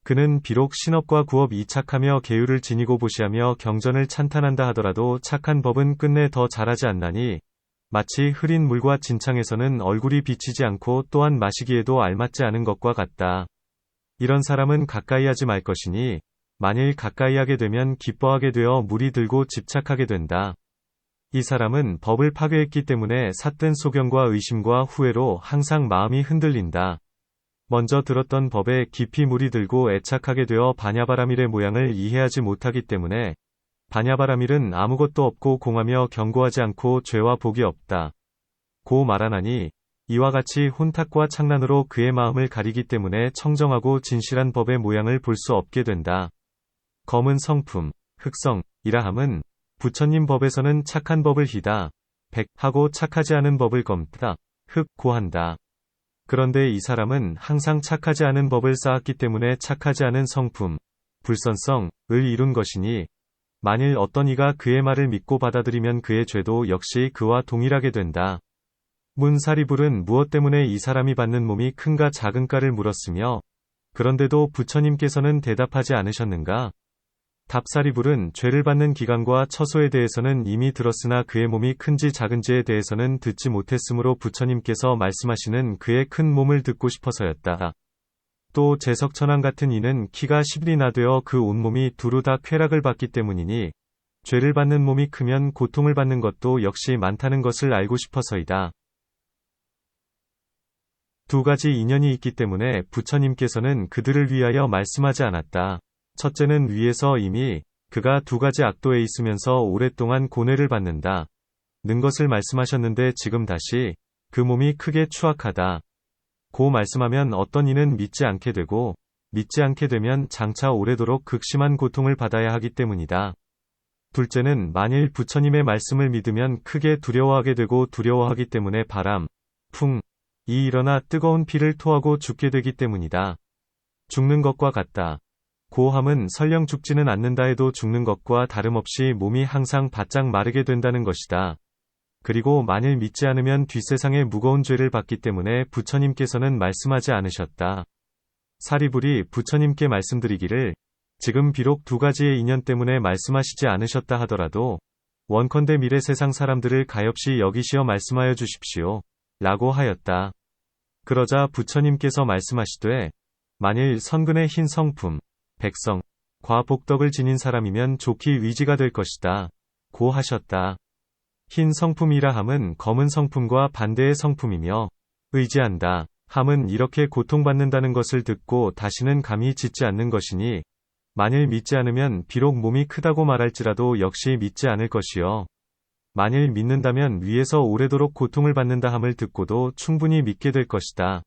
그는 비록 신업과 구업 이착하며 계율을 지니고 보시하며 경전을 찬탄한다 하더라도 착한 법은 끝내 더 잘하지 않나니 마치 흐린 물과 진창에서는 얼굴이 비치지 않고 또한 마시기에도 알맞지 않은 것과 같다. 이런 사람은 가까이 하지 말 것이니 만일 가까이 하게 되면 기뻐하게 되어 물이 들고 집착하게 된다. 이 사람은 법을 파괴했기 때문에 삿된 소견과 의심과 후회로 항상 마음이 흔들린다. 먼저 들었던 법에 깊이 물이 들고 애착하게 되어 반야바라밀의 모양을 이해하지 못하기 때문에 반야바라밀은 아무것도 없고 공하며 경고하지 않고 죄와 복이 없다. 고 말하나니 이와 같이 혼탁과 창란으로 그의 마음을 가리기 때문에 청정하고 진실한 법의 모양을 볼 수 없게 된다. 검은 성품, 흑성이라 함은 부처님 법에서는 착한 법을 희다, 백하고 착하지 않은 법을 검다, 흑고 한다. 그런데 이 사람은 항상 착하지 않은 법을 쌓았기 때문에 착하지 않은 성품, 불선성을 이룬 것이니 만일 어떤 이가 그의 말을 믿고 받아들이면 그의 죄도 역시 그와 동일하게 된다. 문사리불은 무엇 때문에 이 사람이 받는 몸이 큰가 작은가를 물었으며 그런데도 부처님께서는 대답하지 않으셨는가? 답사리불은 죄를 받는 기간과 처소에 대해서는 이미 들었으나 그의 몸이 큰지 작은지에 대해서는 듣지 못했으므로 부처님께서 말씀하시는 그의 큰 몸을 듣고 싶어서였다. 또 제석천왕 같은 이는 키가 10일이나 되어 그 온몸이 두루 다 쾌락을 받기 때문이니 죄를 받는 몸이 크면 고통을 받는 것도 역시 많다는 것을 알고 싶어서이다. 2가지 인연이 있기 때문에 부처님께서는 그들을 위하여 말씀하지 않았다. 첫째는 위에서 이미 그가 2가지 악도에 있으면서 오랫동안 고뇌를 받는다 는 것을 말씀하셨는데 지금 다시 그 몸이 크게 추악하다 고 말씀하면 어떤 이는 믿지 않게 되고 믿지 않게 되면 장차 오래도록 극심한 고통을 받아야 하기 때문이다. 둘째는 만일 부처님의 말씀을 믿으면 크게 두려워하게 되고 두려워하기 때문에 바람, 풍이 일어나 뜨거운 피를 토하고 죽게 되기 때문이다. 죽는 것과 같다. 고함은 설령 죽지는 않는다 해도 죽는 것과 다름없이 몸이 항상 바짝 마르게 된다는 것이다. 그리고 만일 믿지 않으면 뒷세상에 무거운 죄를 받기 때문에 부처님께서는 말씀하지 않으셨다. 사리불이 부처님께 말씀드리기를 지금 비록 두 가지의 인연 때문에 말씀하시지 않으셨다 하더라도 원컨대 미래 세상 사람들을 가엾이 여기시어 말씀하여 주십시오. 라고 하였다. 그러자 부처님께서 말씀하시되 만일 선근의 흰 성품, 백성, 과 복덕을 지닌 사람이면 좋기 위지가 될 것이다. 고 하셨다. 흰 성품이라 함은 검은 성품과 반대의 성품이며 의지한다. 함은 이렇게 고통받는다는 것을 듣고 다시는 감히 짓지 않는 것이니 만일 믿지 않으면 비록 몸이 크다고 말할지라도 역시 믿지 않을 것이요. 만일 믿는다면 위에서 오래도록 고통을 받는다 함을 듣고도 충분히 믿게 될 것이다.